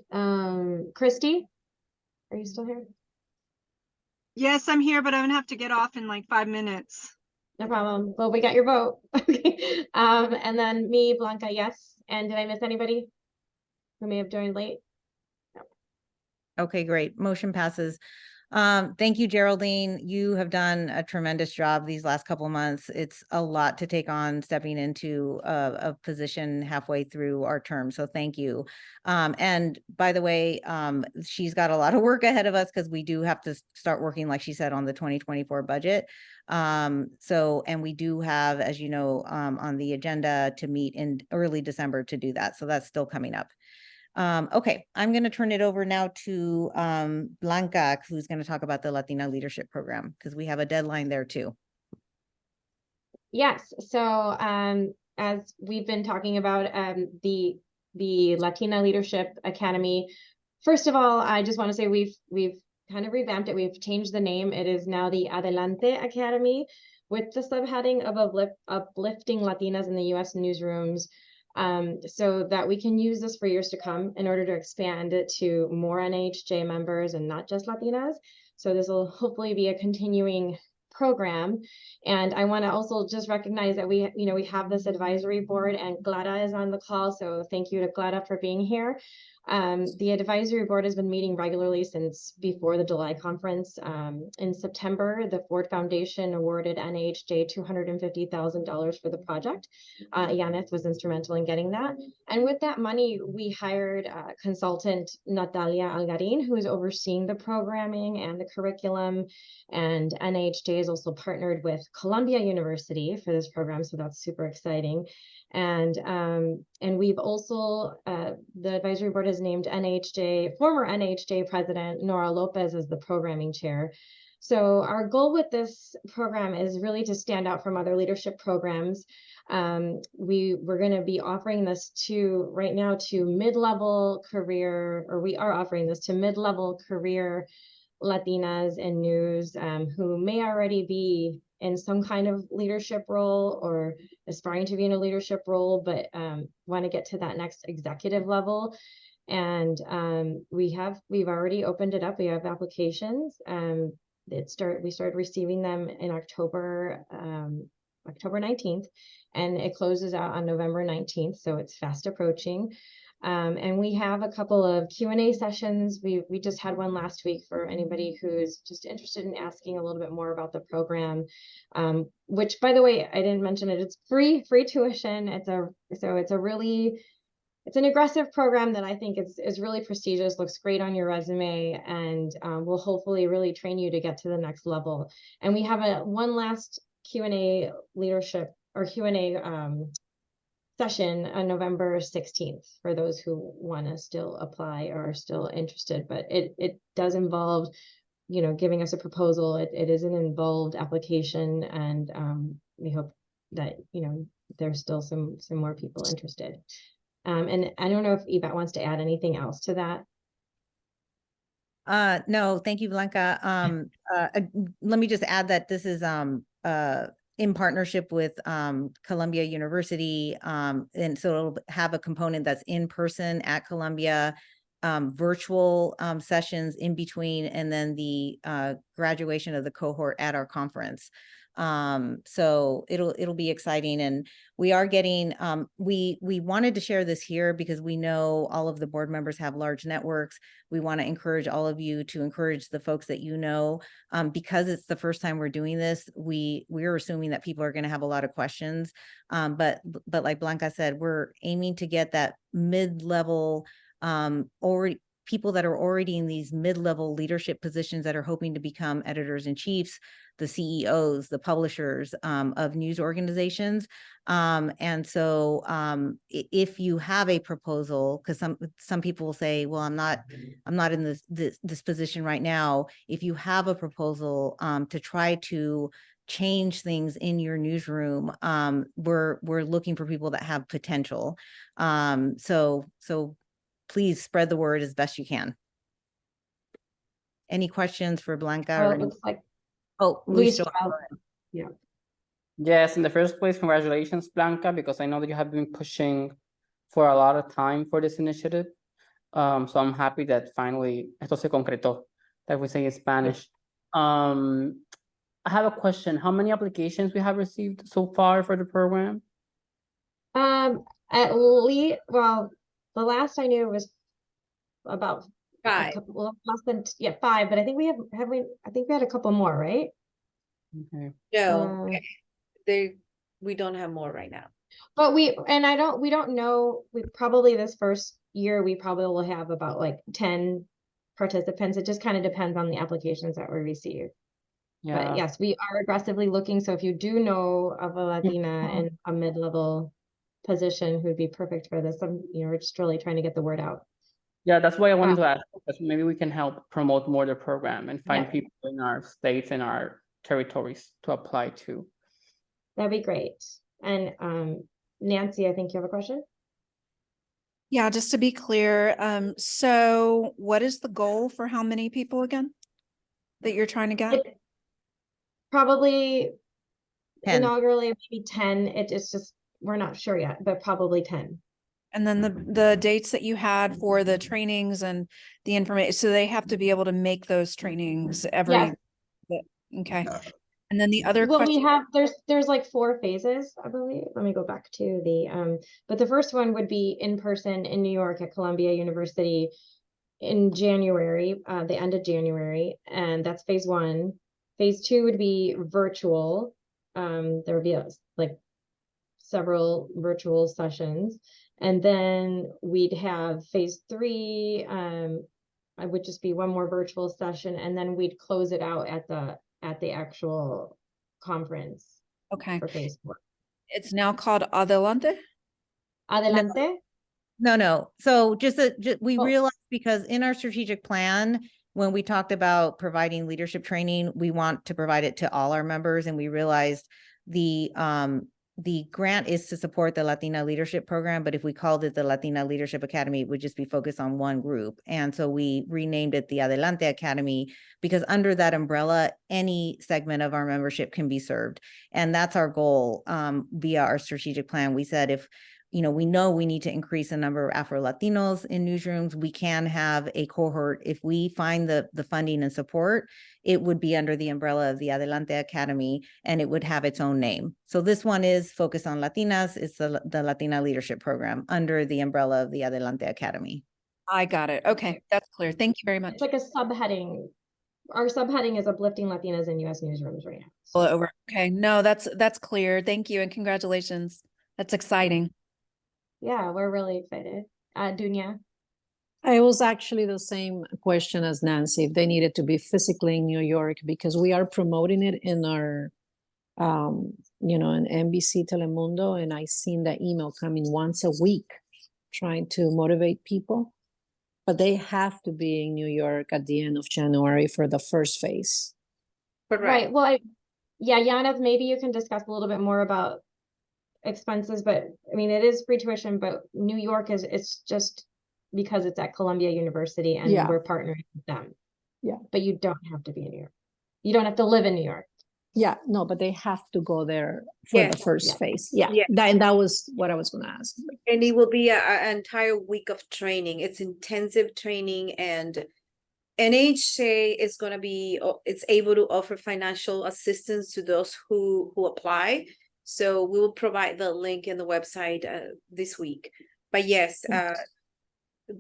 Christy, are you still here?
Yes, I'm here, but I'm gonna have to get off in like 5 minutes.
No problem. Well, we got your vote. Okay. And then me, Blanca, yes. And did I miss anybody who may have joined late?
Okay, great. Motion passes. Thank you, Geraldine. You have done a tremendous job these last couple of months. It's a lot to take on stepping into a position halfway through our term. So thank you. And by the way, she's got a lot of work ahead of us because we do have to start working, like she said, on the 2024 budget. And we do have, as you know, on the agenda to meet in early December to do that. So that's still coming up. Okay, I'm going to turn it over now to Blanca, who's going to talk about the Latina Leadership Program, because we have a deadline there too.
Yes, so as we've been talking about the Latina Leadership Academy, first of all, I just want to say we've kind of revamped it. We've changed the name. It is now the Adelante Academy, with the subheading of uplifting Latinas in the U.S. newsrooms, so that we can use this for years to come in order to expand it to more NAHJ members and not just Latinas. So this will hopefully be a continuing program. And I want to also just recognize that we have this advisory board, and Clara is on the call. So thank you to Clara for being here. The advisory board has been meeting regularly since before the July conference. In September, the Ford Foundation awarded NAHJ $250,000 for the project. Yaneth was instrumental in getting that. And with that money, we hired consultant Natalia Algarin, who is overseeing the programming and the curriculum. And NAHJ is also partnered with Columbia University for this program, so that's super exciting. And we've also, the advisory board has named former NAHJ president Nora Lopez as the programming chair. So our goal with this program is really to stand out from other leadership programs. We're going to be offering this right now to mid-level career, or we are offering this to mid-level career Latinas in news who may already be in some kind of leadership role or aspiring to be in a leadership role, but want to get to that next executive level. And we've already opened it up. We have applications. We started receiving them in October 19th, and it closes out on November 19th. So it's fast approaching. And we have a couple of Q&A sessions. We just had one last week for anybody who's just interested in asking a little bit more about the program, which, by the way, I didn't mention it. It's free tuition. It's an aggressive program that I think is really prestigious, looks great on your resume, and will hopefully really train you to get to the next level. And we have one last Q&A leadership or Q&A session on November 16th for those who want to still apply or are still interested. But it does involve, giving us a proposal. It is an involved application, and we hope that there's still some more people interested. And I don't know if Yvette wants to add anything else to that.
No, thank you, Blanca. Let me just add that this is in partnership with Columbia University. And so it'll have a component that's in person at Columbia, virtual sessions in between, and then the graduation of the cohort at our conference. So it'll be exciting, and we are getting, we wanted to share this here because we know all of the board members have large networks. We want to encourage all of you to encourage the folks that because it's the first time we're doing this, we're assuming that people are going to have a lot of questions. But like Blanca said, we're aiming to get that mid-level, people that are already in these mid-level leadership positions that are hoping to become editors-in-chiefs, the CEOs, the publishers of news organizations. And so if you have a proposal, because some people will say, well, I'm not in this position right now. If you have a proposal to try to change things in your newsroom, we're looking for people that have potential. So please spread the word as best you can. Any questions for Blanca?
Well, it looks like
Luis.
Yeah.
Yes, in the first place, congratulations, Blanca, because I know that you have been pushing for a lot of time for this initiative. So I'm happy that finally esto se concretó, like we say in Spanish. I have a question. How many applications we have received so far for the program?
At least, well, the last I knew was about
Five.
Well, less than, yeah, 5, but I think we I think we had a couple more, right?
Okay.
No,
Uh,
we don't have more right now.
But we don't know, we probably this first year, we probably will have about like 10 participants. It just kind of depends on the applications that we receive. But
Yeah.
yes, we are aggressively looking. So if you do know of a Latina in a mid-level position who'd be perfect for this, we're just really trying to get the word out.
Yeah, that's why I wanted to ask, because maybe we can help promote more the program and find
Yeah.
people in our states and our territories to apply to.
That'd be great. And Nancy, I think you have a question?
Yeah, just to be clear, so what is the goal for how many people again that you're trying to get?
Probably
10.
inaugurally maybe 10. It's just, we're not sure yet, but probably 10.
And then the dates that you had for the trainings and the information, so they have to be able to make those trainings every.
Yes.
Okay. And then the other
Well,
question.
we have, there's like 4 phases, I believe. Let me go back to the, but the first one would be in person in New York at Columbia University in January, the end of January, and that's phase 1. Phase 2 would be virtual. There would be like several virtual sessions, and then we'd have phase 3. I would just be one more virtual session, and then we'd close it out at the actual conference
Okay.
for phase 4.
It's now called Adelante.
Adelante.
No. So we
Oh.
realized, because in our strategic plan, when we talked about providing leadership training, we want to provide it to all our members. And we realized the grant is to support the Latina Leadership Program, but if we called it the Latina Leadership Academy, it would just be focused on one group. And so we renamed it the Adelante Academy, because under that umbrella, any segment of our membership can be served. And that's our goal via our strategic plan. We said, if we know we need to increase the number of Afro-Latinos in newsrooms, we can have a cohort. If we find the funding and support, it would be under the umbrella of the Adelante Academy, and it would have its own name. So this one is focused on Latinas. It's the Latina Leadership Program under the umbrella of the Adelante Academy.
I got it. Okay, that's clear. Thank you very much.
It's like a subheading. Our subheading is uplifting Latinas in U.S. newsrooms right now. So.
Over. Okay, no, that's clear. Thank you and congratulations. That's exciting.
Yeah, we're really excited. Dunya.
It was actually the same question as Nancy, if they needed to be physically in New York, because we are promoting it in our, in NBC Telemundo, and I seen that email coming once a week, trying to motivate people. But they have to be in New York at the end of January for the first phase.
Right. Well, Yaneth, maybe you can discuss a little bit more about expenses, but I mean, it is free tuition, but New York it's just because it's at Columbia University and we're partnering with them.
Yeah.
But you don't have to be in New York. You don't have to live in New York.
Yeah, no, but they have to go there for the first phase. Yeah, that was what I was going to ask.
And it will be an entire week of training. It's intensive training, and NAHJ is going to be, it's able to offer financial assistance to those who apply. So we will provide the link in the website this week. But yes,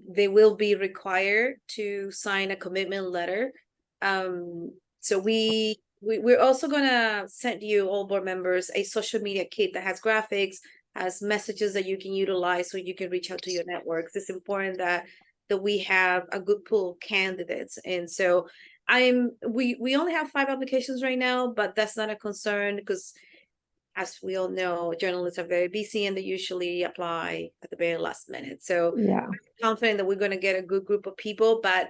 they will be required to sign a commitment letter. So we're also gonna send you, all board members, a social media kit that has graphics, has messages that you can utilize so you can reach out to your networks. It's important that we have a good pool of candidates. And so we only have 5 applications right now, but that's not a concern, because as we all know, journalists are very busy and they usually apply at the very last minute. So I'm confident that we're going to get a good group of people. But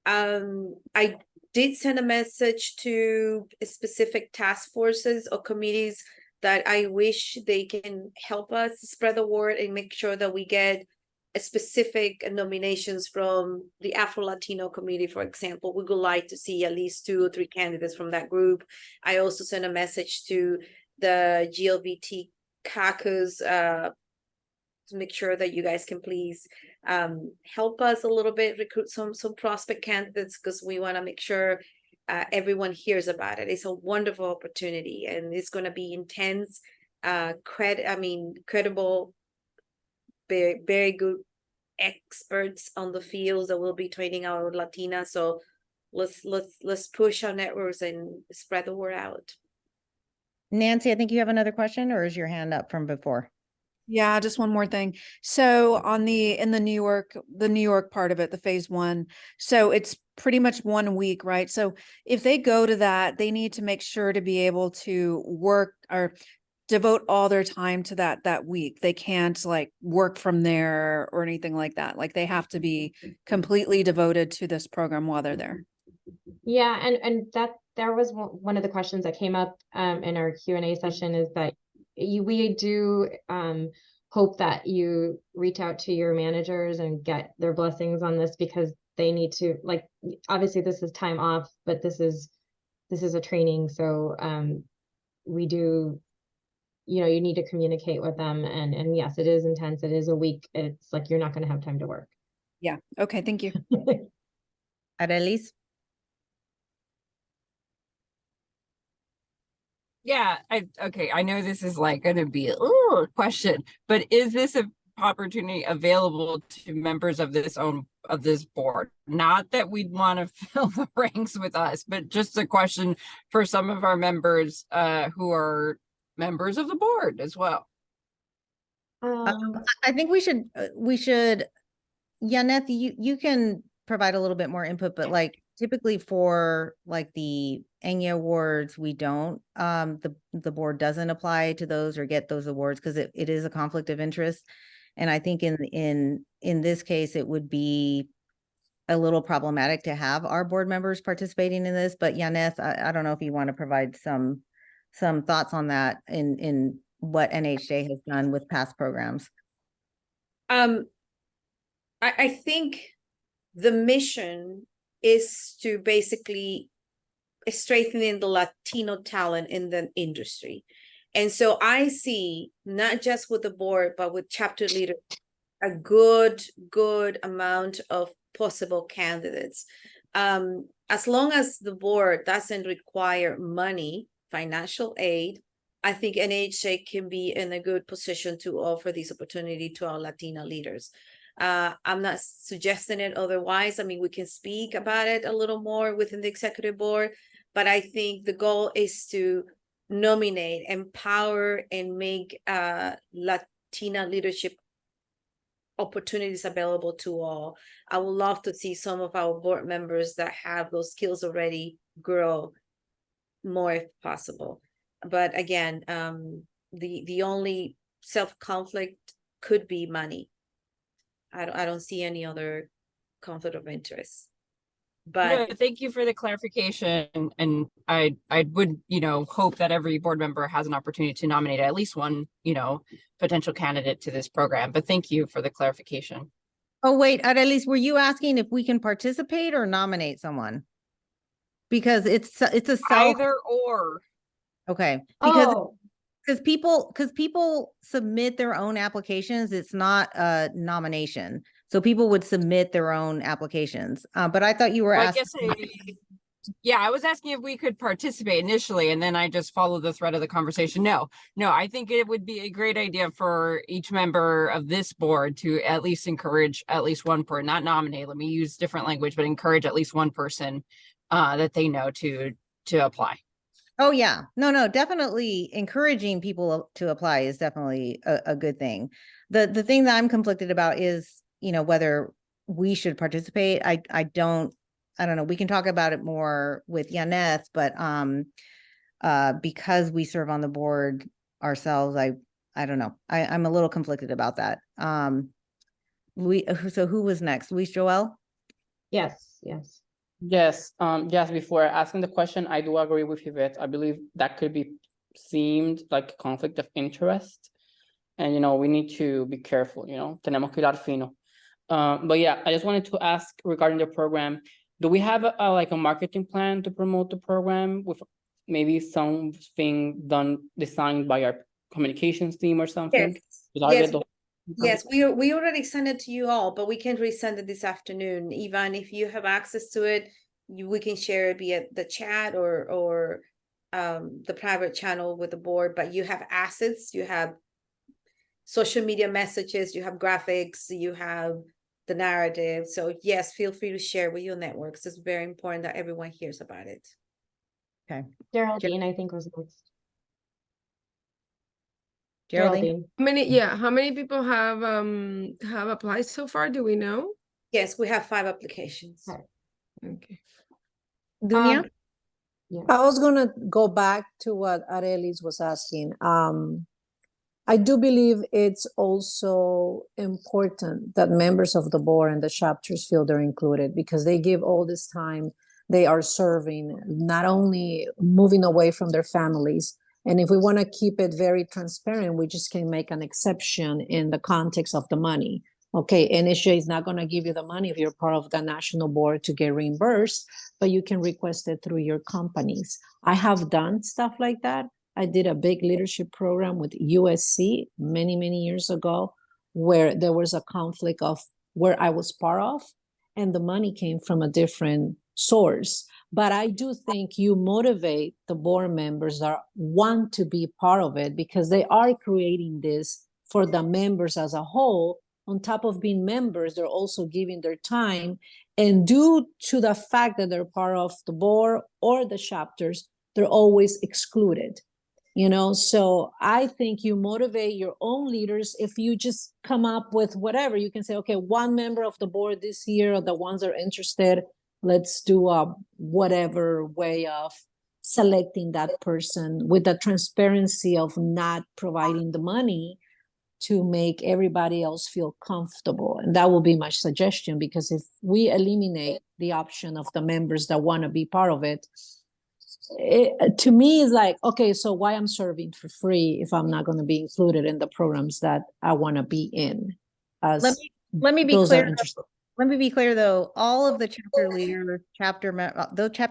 I did send a message to specific task forces or committees that I wish they can help us spread the word and make sure that we get a specific nominations from the Afro-Latino committee, for example. We would like to see at least 2 or 3 candidates from that group. I also sent a message to the GLBT caucus to make sure that you guys can please help us a little bit, recruit some prospect candidates, because we want to make sure everyone hears about it. It's a wonderful opportunity, and it's going to be intense, credible, very, very good experts on the fields that will be training our Latina. So let's push our networks and spread the word out.
Nancy, I think you have another question, or is your hand up from before?
Yeah, just one more thing. So in the New York part of it, the phase 1, so it's pretty much 1 week, right? So if they go to that, they need to make sure to be able to work or devote all their time to that week. They can't like work from there or anything like that. Like they have to be completely devoted to this program while they're there.
Yeah, and that there was one of the questions that came up in our Q&A session is that we do hope that you reach out to your managers and get their blessings on this, because they need to, like, obviously this is time off, but this is a training. So we do, you need to communicate with them, and yes, it is intense. It is a week. It's like you're not going to have time to work.
Yeah. Okay. Thank you.
Arelis?
Yeah, okay, I know this is like gonna be a question, but is this a opportunity available to members of this board? Not that we'd want to fill the ranks with us, but just a question for some of our members who are members of the board as well.
I think we should, Yaneth, you can provide a little bit more input, but like typically for like the NAHJ awards, we don't, the board doesn't apply to those or get those awards because it is a conflict of interest. And I think in this case, it would be a little problematic to have our board members participating in this, but Yaneth, I don't know if you want to provide some thoughts on that in what NAHJ has done with past programs.
I think the mission is to basically strengthening the Latino talent in the industry. And so I see, not just with the board, but with chapter leaders, a good amount of possible candidates. As long as the board doesn't require money, financial aid, I think NAHJ can be in a good position to offer this opportunity to our Latina leaders. I'm not suggesting it otherwise. I mean, we can speak about it a little more within the executive board, but I think the goal is to nominate, empower, and make Latina leadership opportunities available to all. I would love to see some of our board members that have those skills already grow more if possible. But again, the only self-conflict could be money. I don't see any other conflict of interest. But
no, thank you for the clarification. And I would, hope that every board member has an opportunity to nominate at least one, potential candidate to this program. But thank you for the clarification.
Oh, wait, Arelis, were you asking if we can participate or nominate someone? Because it's a
Either or.
Okay, because
Oh,
people submit their own applications. It's not a nomination. So people would submit their own applications. But I thought you were
Well,
asking.
yeah, I was asking if we could participate initially, and then I just followed the thread of the conversation. No, I think it would be a great idea for each member of this board to at least encourage at least one person, not nominate, let me use different language, but encourage at least one person that they know to apply.
Oh, yeah. No, definitely encouraging people to apply is definitely a good thing. The thing that I'm conflicted about is, whether we should participate. I don't know. We can talk about it more with Yaneth, but because we serve on the board ourselves, I don't know. I'm a little conflicted about that. So who was next? Luis Joel?
yes.
Yes, before asking the question, I do agree with Yvette. I believe that could be seemed like a conflict of interest. And, we need to be careful, tenemos que hilar fino. But yeah, I just wanted to ask regarding the program, do we have a marketing plan to promote the program with maybe something designed by our communications team or something?
Yes, we already sent it to you all, but we can resend it this afternoon. Ivan, if you have access to it, we can share it via the chat or the private channel with the board. But you have assets, you have social media messages, you have graphics, you have the narrative. So yes, feel free to share with your networks. It's very important that everyone hears about it.
Geraldine, I think was next.
Geraldine?
How many people have applied so far? Do we know?
Yes, we have 5 applications.
Right.
Okay.
Dunia?
I was gonna go back to what Arelis was asking. I do believe it's also important that members of the board and the chapters feel they're included because they give all this time they are serving, not only moving away from their families. And if we want to keep it very transparent, we just can make an exception in the context of the money. Okay, NAHJ is not going to give you the money if you're part of the national board to get reimbursed, but you can request it through your companies. I have done stuff like that. I did a big leadership program with USC many, many years ago, where there was a conflict of where I was part of, and the money came from a different source. But I do think you motivate the board members that want to be part of it because they are creating this for the members as a whole. On top of being members, they're also giving their time. And due to the fact that they're part of the board or the chapters, they're always excluded. You know, so I think you motivate your own leaders if you just come up with whatever. You can say, okay, 1 member of the board this year, or the ones that are interested, let's do a whatever way of selecting that person with the transparency of not providing the money to make everybody else feel comfortable. And that will be my suggestion, because if we eliminate the option of the members that want to be part of it, to me is like, okay, so why I'm serving for free if I'm not going to be included in the programs that I want to be in?
Let me be
those are
clear.
interesting.
Let me be clear though, all of the chapter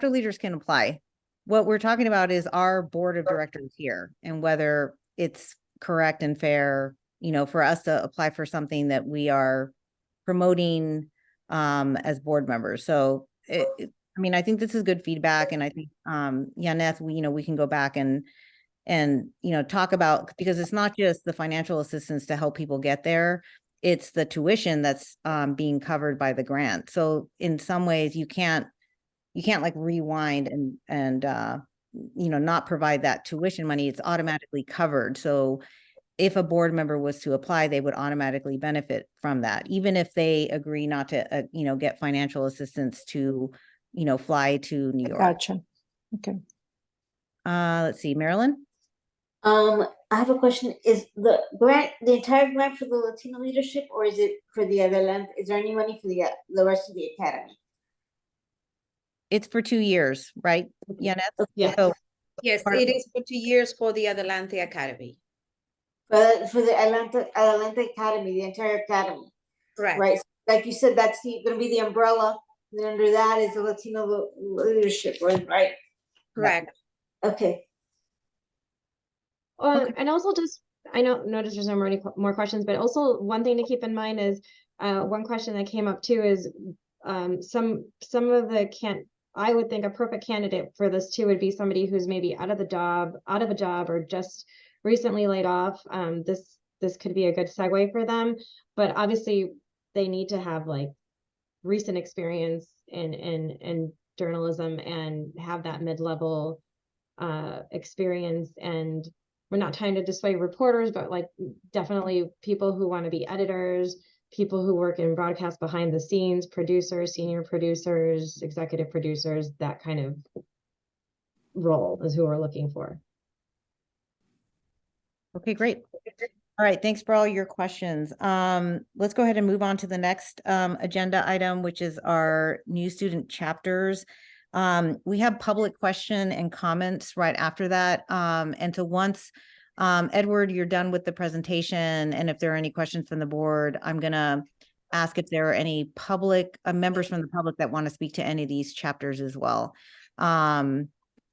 leaders can apply. What we're talking about is our board of directors here and whether it's correct and fair, you know, for us to apply for something that we are promoting as board members. So I mean, I think this is good feedback, and I think Yaneth, we can go back and talk about, because it's not just the financial assistance to help people get there, it's the tuition that's being covered by the grant. So in some ways you can't like rewind and not provide that tuition money. It's automatically covered. So if a board member was to apply, they would automatically benefit from that, even if they agree not to get financial assistance to fly to New York.
Gotcha. Okay.
Let's see, Marilyn.
I have a question. Is the entire grant for the Latino leadership, or is it for the Adelante? Is there any money for the rest of the academy?
It's for 2 years, right? Yaneth?
Yeah.
So,
Yes, it is for 2 years for the Adelante Academy.
For the Adelante Academy, the entire academy.
Correct.
Right. So like you said, that's going to be the umbrella. And then under that is the Latino leadership, right?
Correct.
Okay.
And also just, I notice there's no more questions, but also one thing to keep in mind is one question that came up too is some of the I would think a perfect candidate for this too would be somebody who's maybe out of a job or just recently laid off. This could be a good segue for them, but obviously they need to have like recent experience in journalism and have that mid-level experience. And we're not trying to dissuade reporters, but like definitely people who want to be editors, people who work in broadcast behind the scenes, producers, senior producers, executive producers, that kind of role is who we're looking for.
Okay, great. All right, thanks for all your questions. Let's go ahead and move on to the next agenda item, which is our new student chapters. We have public question and comments right after that. And so once, Edward, you're done with the presentation, and if there are any questions from the board, I'm gonna ask if there are any public members from the public that want to speak to any of these chapters as well.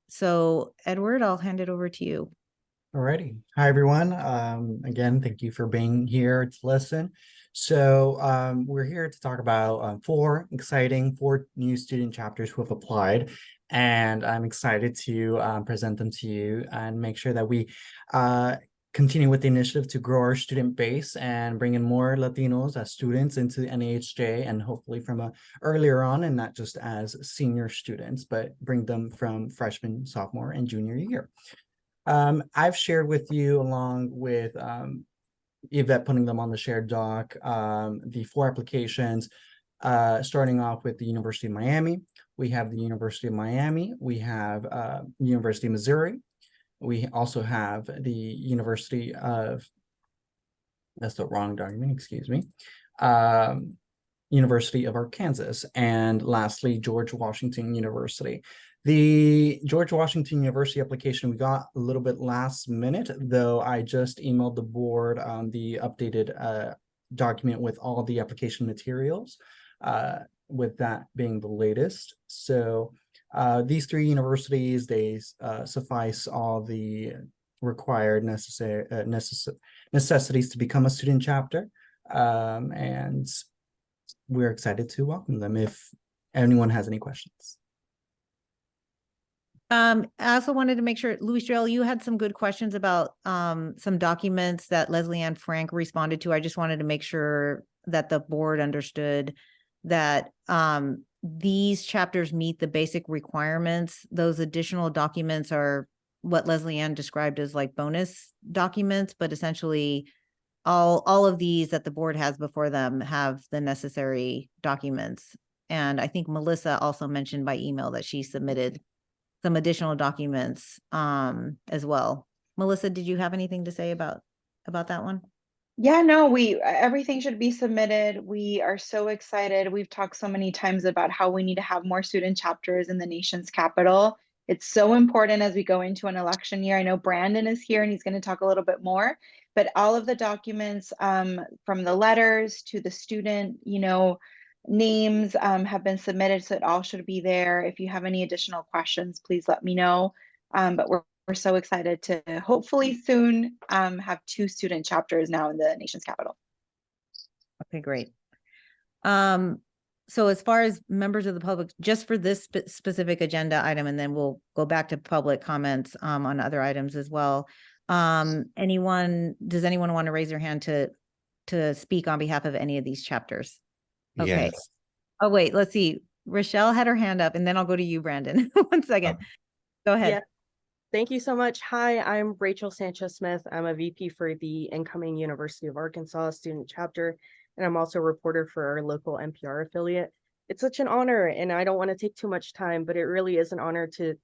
So Edward, I'll hand it over to you.
Alrighty. Hi, everyone. Again, thank you for being here to listen. So we're here to talk about 4 new student chapters who have applied, and I'm excited to present them to you and make sure that we continue with the initiative to grow our student base and bring in more Latinos as students into NAHJ, and hopefully from earlier on, and not just as senior students, but bring them from freshman, sophomore, and junior year. I've shared with you, along with Yvette putting them on the shared doc, the 4 applications, starting off with the University of Miami. We have the University of Miami. We have University of Missouri. We also have the University of, that's the wrong document, excuse me, University of Arkansas, and lastly, George Washington University. The George Washington University application we got a little bit last minute, though I just emailed the board the updated document with all the application materials, with that being the latest. So these 3 universities, they suffice all the required necessities to become a student chapter, and we're excited to welcome them if anyone has any questions.
I also wanted to make sure, Louis Joel, you had some good questions about some documents that Leslie Ann Frank responded to. I just wanted to make sure that the board understood that these chapters meet the basic requirements. Those additional documents are what Leslie Ann described as like bonus documents, but essentially all of these that the board has before them have the necessary documents. And I think Melissa also mentioned by email that she submitted some additional documents as well. Melissa, did you have anything to say about that one?
Yeah, no, everything should be submitted. We are so excited. We've talked so many times about how we need to have more student chapters in the nation's capital. It's so important as we go into an election year. I know Brandon is here and he's going to talk a little bit more, but all of the documents from the letters to the student, names have been submitted, so it all should be there. If you have any additional questions, please let me know. But we're so excited to hopefully soon have 2 student chapters now in the nation's capital.
Okay, great. So as far as members of the public, just for this specific agenda item, and then we'll go back to public comments on other items as well. Does anyone want to raise their hand to speak on behalf of any of these chapters? Okay.
Yes.
Oh, wait, let's see. Rochelle had her hand up, and then I'll go to you, Brandon. 1 second. Go ahead.
Yeah. Thank you so much. Hi, I'm Rachel Sanchez-Smith. I'm a VP for the incoming University of Arkansas student chapter, and I'm also a reporter for our local NPR affiliate. It's such an honor, and I don't want to take too much time, but it really is an honor to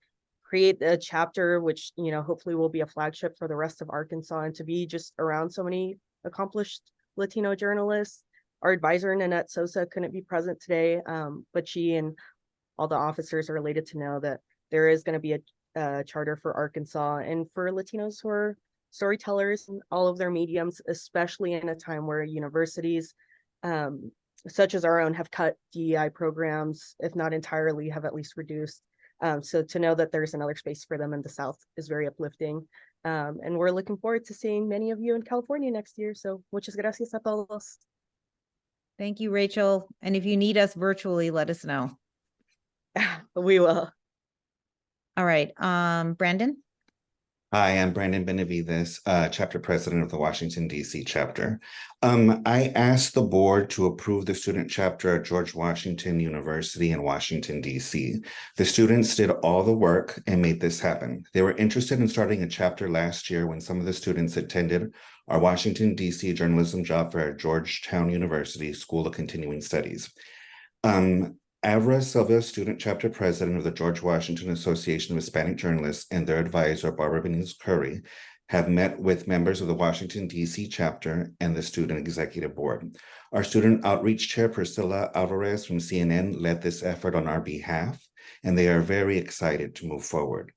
create a chapter, which, hopefully will be a flagship for the rest of Arkansas, and to be just around so many accomplished Latino journalists. Our advisor, Nanette Sosa, couldn't be present today, but she and all the officers are related to know that there is going to be a charter for Arkansas and for Latinos who are storytellers in all of their mediums, especially in a time where universities, such as our own, have cut DEI programs, if not entirely, have at least reduced. So to know that there's another space for them in the South is very uplifting. And we're looking forward to seeing many of you in California next year. So muchas gracias a todos.
Thank you, Rachel. And if you need us virtually, let us know.
We will.
All right. Brandon?
Hi, I'm Brandon Benavides, chapter president of the Washington, D.C. chapter. I asked the board to approve the student chapter at George Washington University in Washington, D.C. The students did all the work and made this happen. They were interested in starting a chapter last year when some of the students attended our Washington, D.C. journalism job fair at Georgetown University School of Continuing Studies. Avra Silva, student chapter president of the George Washington Association of Hispanic Journalists, and their advisor, Barbara Benitez Curry, have met with members of the Washington, D.C. chapter and the student executive board. Our student outreach chair, Priscilla Alvarez from CNN, led this effort on our behalf, and they are very excited to move forward.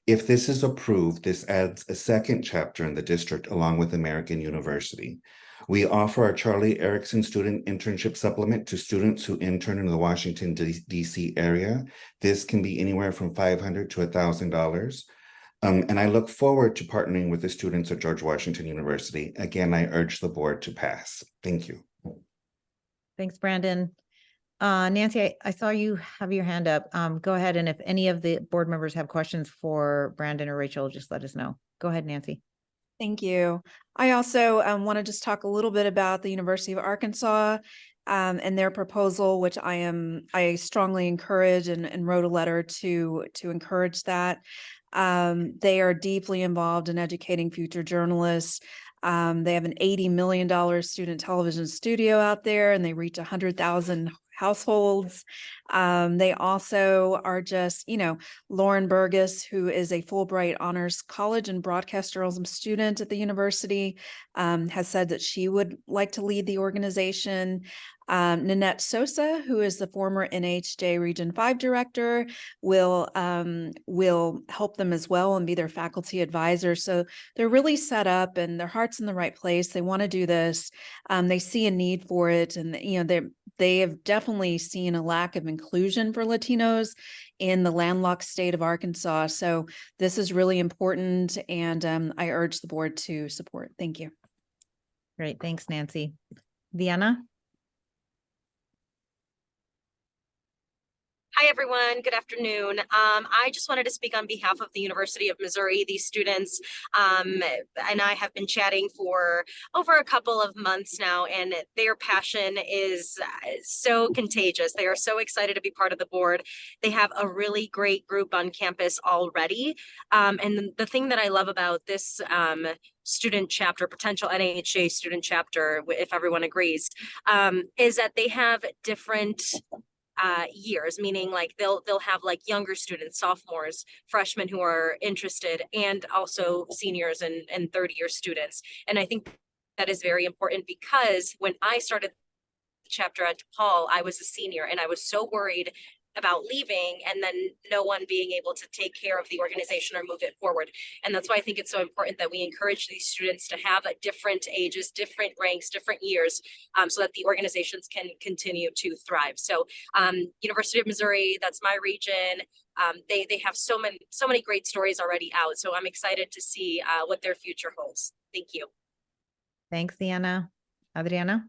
If this is approved, this adds a second chapter in the district along with American University. We offer our Charlie Erickson student internship supplement to students who intern in the Washington, D.C. area. This can be anywhere from $500 to $1,000. And I look forward to partnering with the students at George Washington University. Again, I urge the board to pass. Thank you.
Thanks, Brandon. Nancy, I saw you have your hand up. Go ahead. And if any of the board members have questions for Brandon or Rachel, just let us know. Go ahead, Nancy.
Thank you. I also want to just talk a little bit about the University of Arkansas and their proposal, which I strongly encourage and wrote a letter to encourage that. They are deeply involved in educating future journalists. They have an $80 million student television studio out there, and they reach 100,000 households. They also are just, Lauren Burgess, who is a Fulbright Honors College and broadcast journalism student at the university, has said that she would like to lead the organization. Nanette Sosa, who is the former NAHJ Region 5 director, will help them as well and be their faculty advisor. So they're really set up and their heart's in the right place. They want to do this. They see a need for it, and they have definitely seen a lack of inclusion for Latinos in the landlocked state of Arkansas. So this is really important, and I urge the board to support. Thank you.
Great. Thanks, Nancy. Deanna?
Hi, everyone. Good afternoon. I just wanted to speak on behalf of the University of Missouri. These students and I have been chatting for over a couple of months now, and their passion is so contagious. They are so excited to be part of the board. They have a really great group on campus already. And the thing that I love about this student chapter, potential NAHJ student chapter, if everyone agrees, is that they have different years, meaning like they'll have like younger students, sophomores, freshmen who are interested, and also seniors and third-year students. And I think that is very important, because when I started the chapter at DePaul, I was a senior and I was so worried about leaving and then no one being able to take care of the organization or move it forward. And that's why I think it's so important that we encourage these students to have at different ages, different ranks, different years, so that the organizations can continue to thrive. So University of Missouri, that's my region. They have so many great stories already out. So I'm excited to see what their future holds. Thank you.
Thanks, Deanna. Adriana?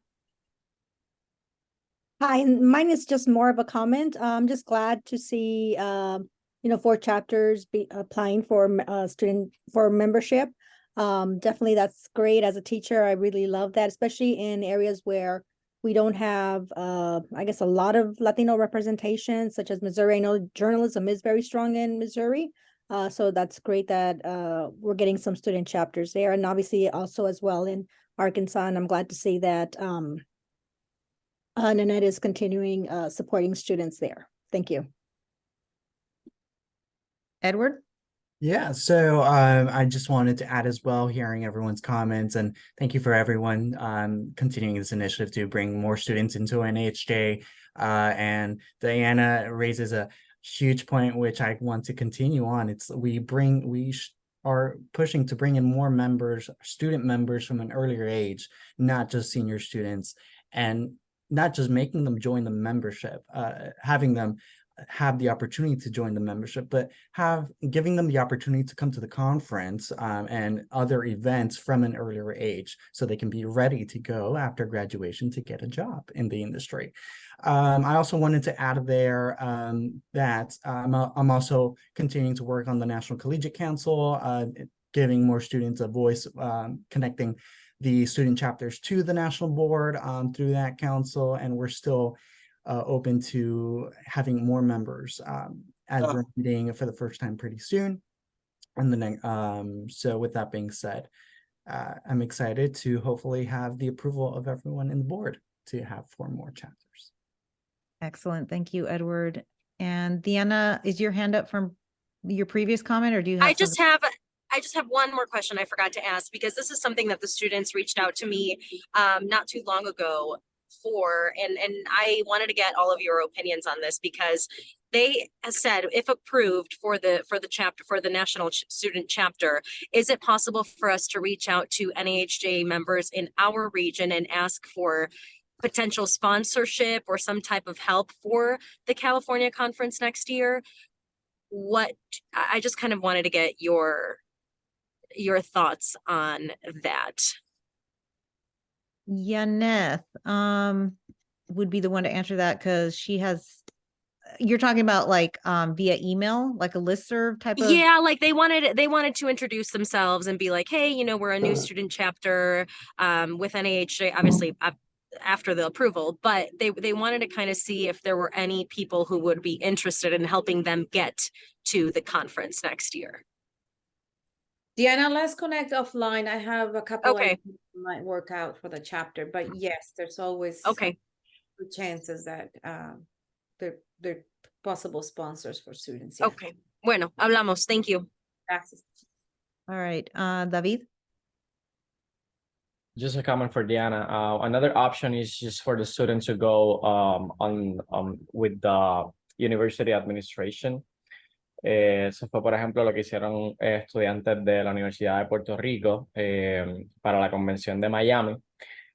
Hi, mine is just more of a comment. I'm just glad to see, 4 chapters be applying for membership. Definitely that's great. As a teacher, I really love that, especially in areas where we don't have, I guess, a lot of Latino representation, such as Missouri. I know journalism is very strong in Missouri. So that's great that we're getting some student chapters there, and obviously also as well in Arkansas. And I'm glad to see that Nanette is continuing supporting students there. Thank you.
Edward?
Yeah, so I just wanted to add as well, hearing everyone's comments, and thank you for everyone continuing this initiative to bring more students into NAHJ. And Diana raises a huge point, which I want to continue on. It's we are pushing to bring in more members, student members from an earlier age, not just senior students, and not just making them join the membership, having them have the opportunity to join the membership, but giving them the opportunity to come to the conference and other events from an earlier age, so they can be ready to go after graduation to get a job in the industry. I also wanted to add there that I'm also continuing to work on the National Collegiate Council, giving more students a voice, connecting the student chapters to the national board through that council, and we're still open to having more members as we're meeting for the first time pretty soon. And then, so with that being said, I'm excited to hopefully have the approval of everyone in the board to have 4 more chapters.
Excellent. Thank you, Edward. And Deanna, is your hand up from your previous comment, or do you have
I just have one more question I forgot to ask, because this is something that the students reached out to me not too long ago for, and I wanted to get all of your opinions on this, because they said, if approved for the chapter, for the national student chapter, is it possible for us to reach out to NAHJ members in our region and ask for potential sponsorship or some type of help for the California conference next year? I just kind of wanted to get your thoughts on that.
Yaneth would be the one to answer that, because she has you're talking about like via email, like a listserv type of?
Yeah, like they wanted to introduce themselves and be like, hey, you know, we're a new student chapter with NAHJ, obviously after the approval, but they wanted to kind of see if there were any people who would be interested in helping them get to the conference next year.
Diana, let's connect offline. I have a couple
Okay.
ideas that might work out for the chapter, but yes, there's always
Okay.
good chances that they're possible sponsors for students. Yeah.
Okay. Bueno, hablamos. Thank you.
Gracias.
All right, David?
Just a comment for Diana. Another option is just for the students to go with the university administration. Eso fue, por ejemplo, lo que hicieron estudiantes de la Universidad de Puerto Rico para la convención de Miami.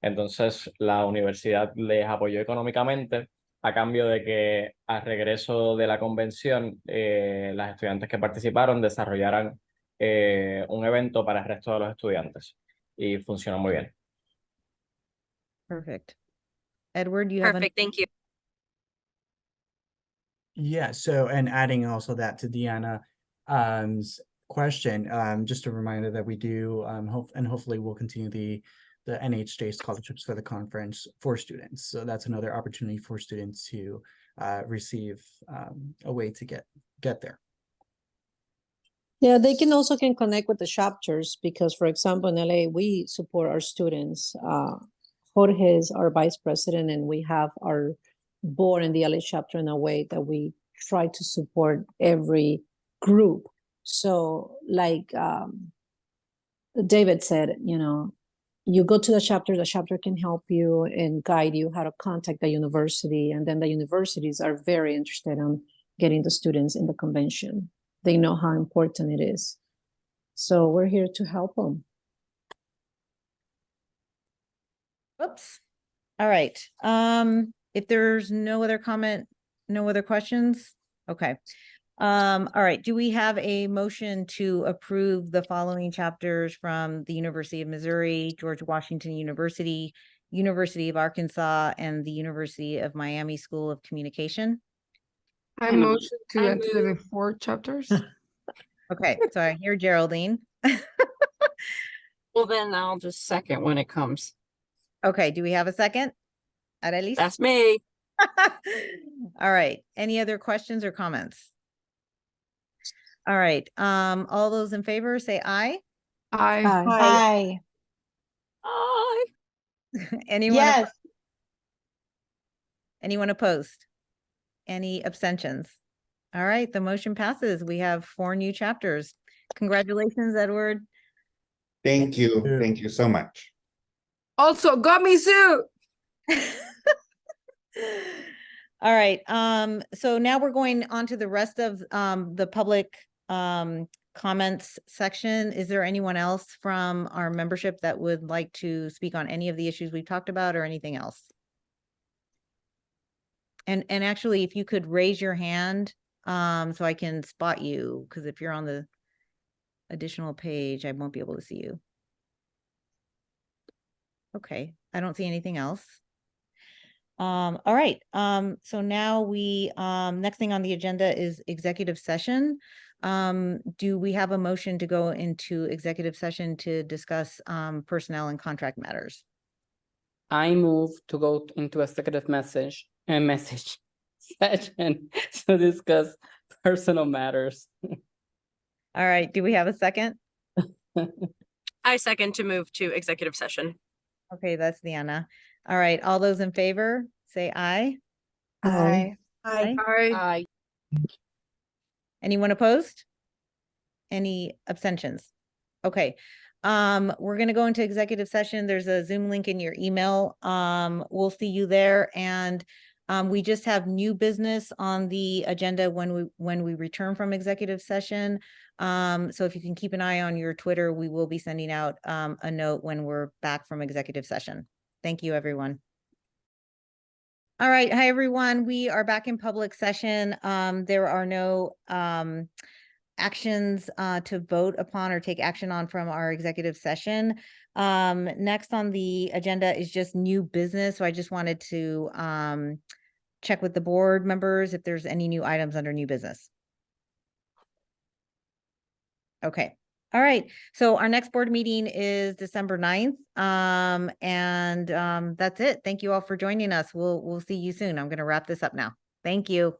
Entonces, la universidad les apoyó económicamente a cambio de que al regreso de la convención, las estudiantes que participaron desarrollaran un evento para el resto de los estudiantes. Y funcionó muy bien.
Perfect. Edward, you have
Perfect. Thank you.
Yeah, so and adding also that to Deanna question, just a reminder that we do hopefully we'll continue the NHJ scholarships for the conference for students. So that's another opportunity for students to receive a way to get there.
Yeah, they can also connect with the chapters because, for example, in LA, we support our students. Jorge is our vice president, and we have our board in the LA chapter in a way that we try to support every group. So like David said, you know, you go to the chapter can help you and guide you how to contact the university. And then the universities are very interested in getting the students in the convention. They know how important it is. So we're here to help them.
Oops. All right. If there's no other comment, no other questions? Okay. All right. Do we have a motion to approve the following chapters from the University of Missouri, George Washington University, University of Arkansas, and the University of Miami School of Communication?
I motion to enter the 4 chapters.
Okay. So I hear Geraldine.
Well, then I'll just second when it comes.
Okay. Do we have a second? Arelis?
That's me.
All right. Any other questions or comments? All right. All those in favor say aye.
Aye.
Hi.
Hi.
Anyone?
Yes.
Anyone opposed? Any abstentions? All right, the motion passes. We have 4 new chapters. Congratulations, Edward.
Thank you. Thank you so much.
Also, got me suit.
All right, so now we're going on to the rest of the public comments section. Is there anyone else from our membership that would like to speak on any of the issues we've talked about or anything else? And actually, if you could raise your hand so I can spot you, because if you're on the additional page, I won't be able to see you. Okay, I don't see anything else. All right, so now we next thing on the agenda is executive session. Do we have a motion to go into executive session to discuss personnel and contract matters?
I move to go into executive session to discuss personal matters.
All right, do we have a second?
I second to move to executive session.
Okay, that's Deanna. All right, all those in favor, say aye.
Aye.
Aye.
Aye.
Anyone opposed? Any abstentions? Okay, we're gonna go into executive session. There's a Zoom link in your email. We'll see you there, and we just have new business on the agenda when we return from executive session. So if you can keep an eye on your Twitter, we will be sending out a note when we're back from executive session. Thank you, everyone. All right, hi everyone. We are back in public session. There are no actions to vote upon or take action on from our executive session. Next on the agenda is just new business. So I just wanted to check with the board members if there's any new items under new business. Okay. All right. So our next board meeting is December 9th. That's it. Thank you all for joining us. We'll see you soon. I'm going to wrap this up now. Thank you.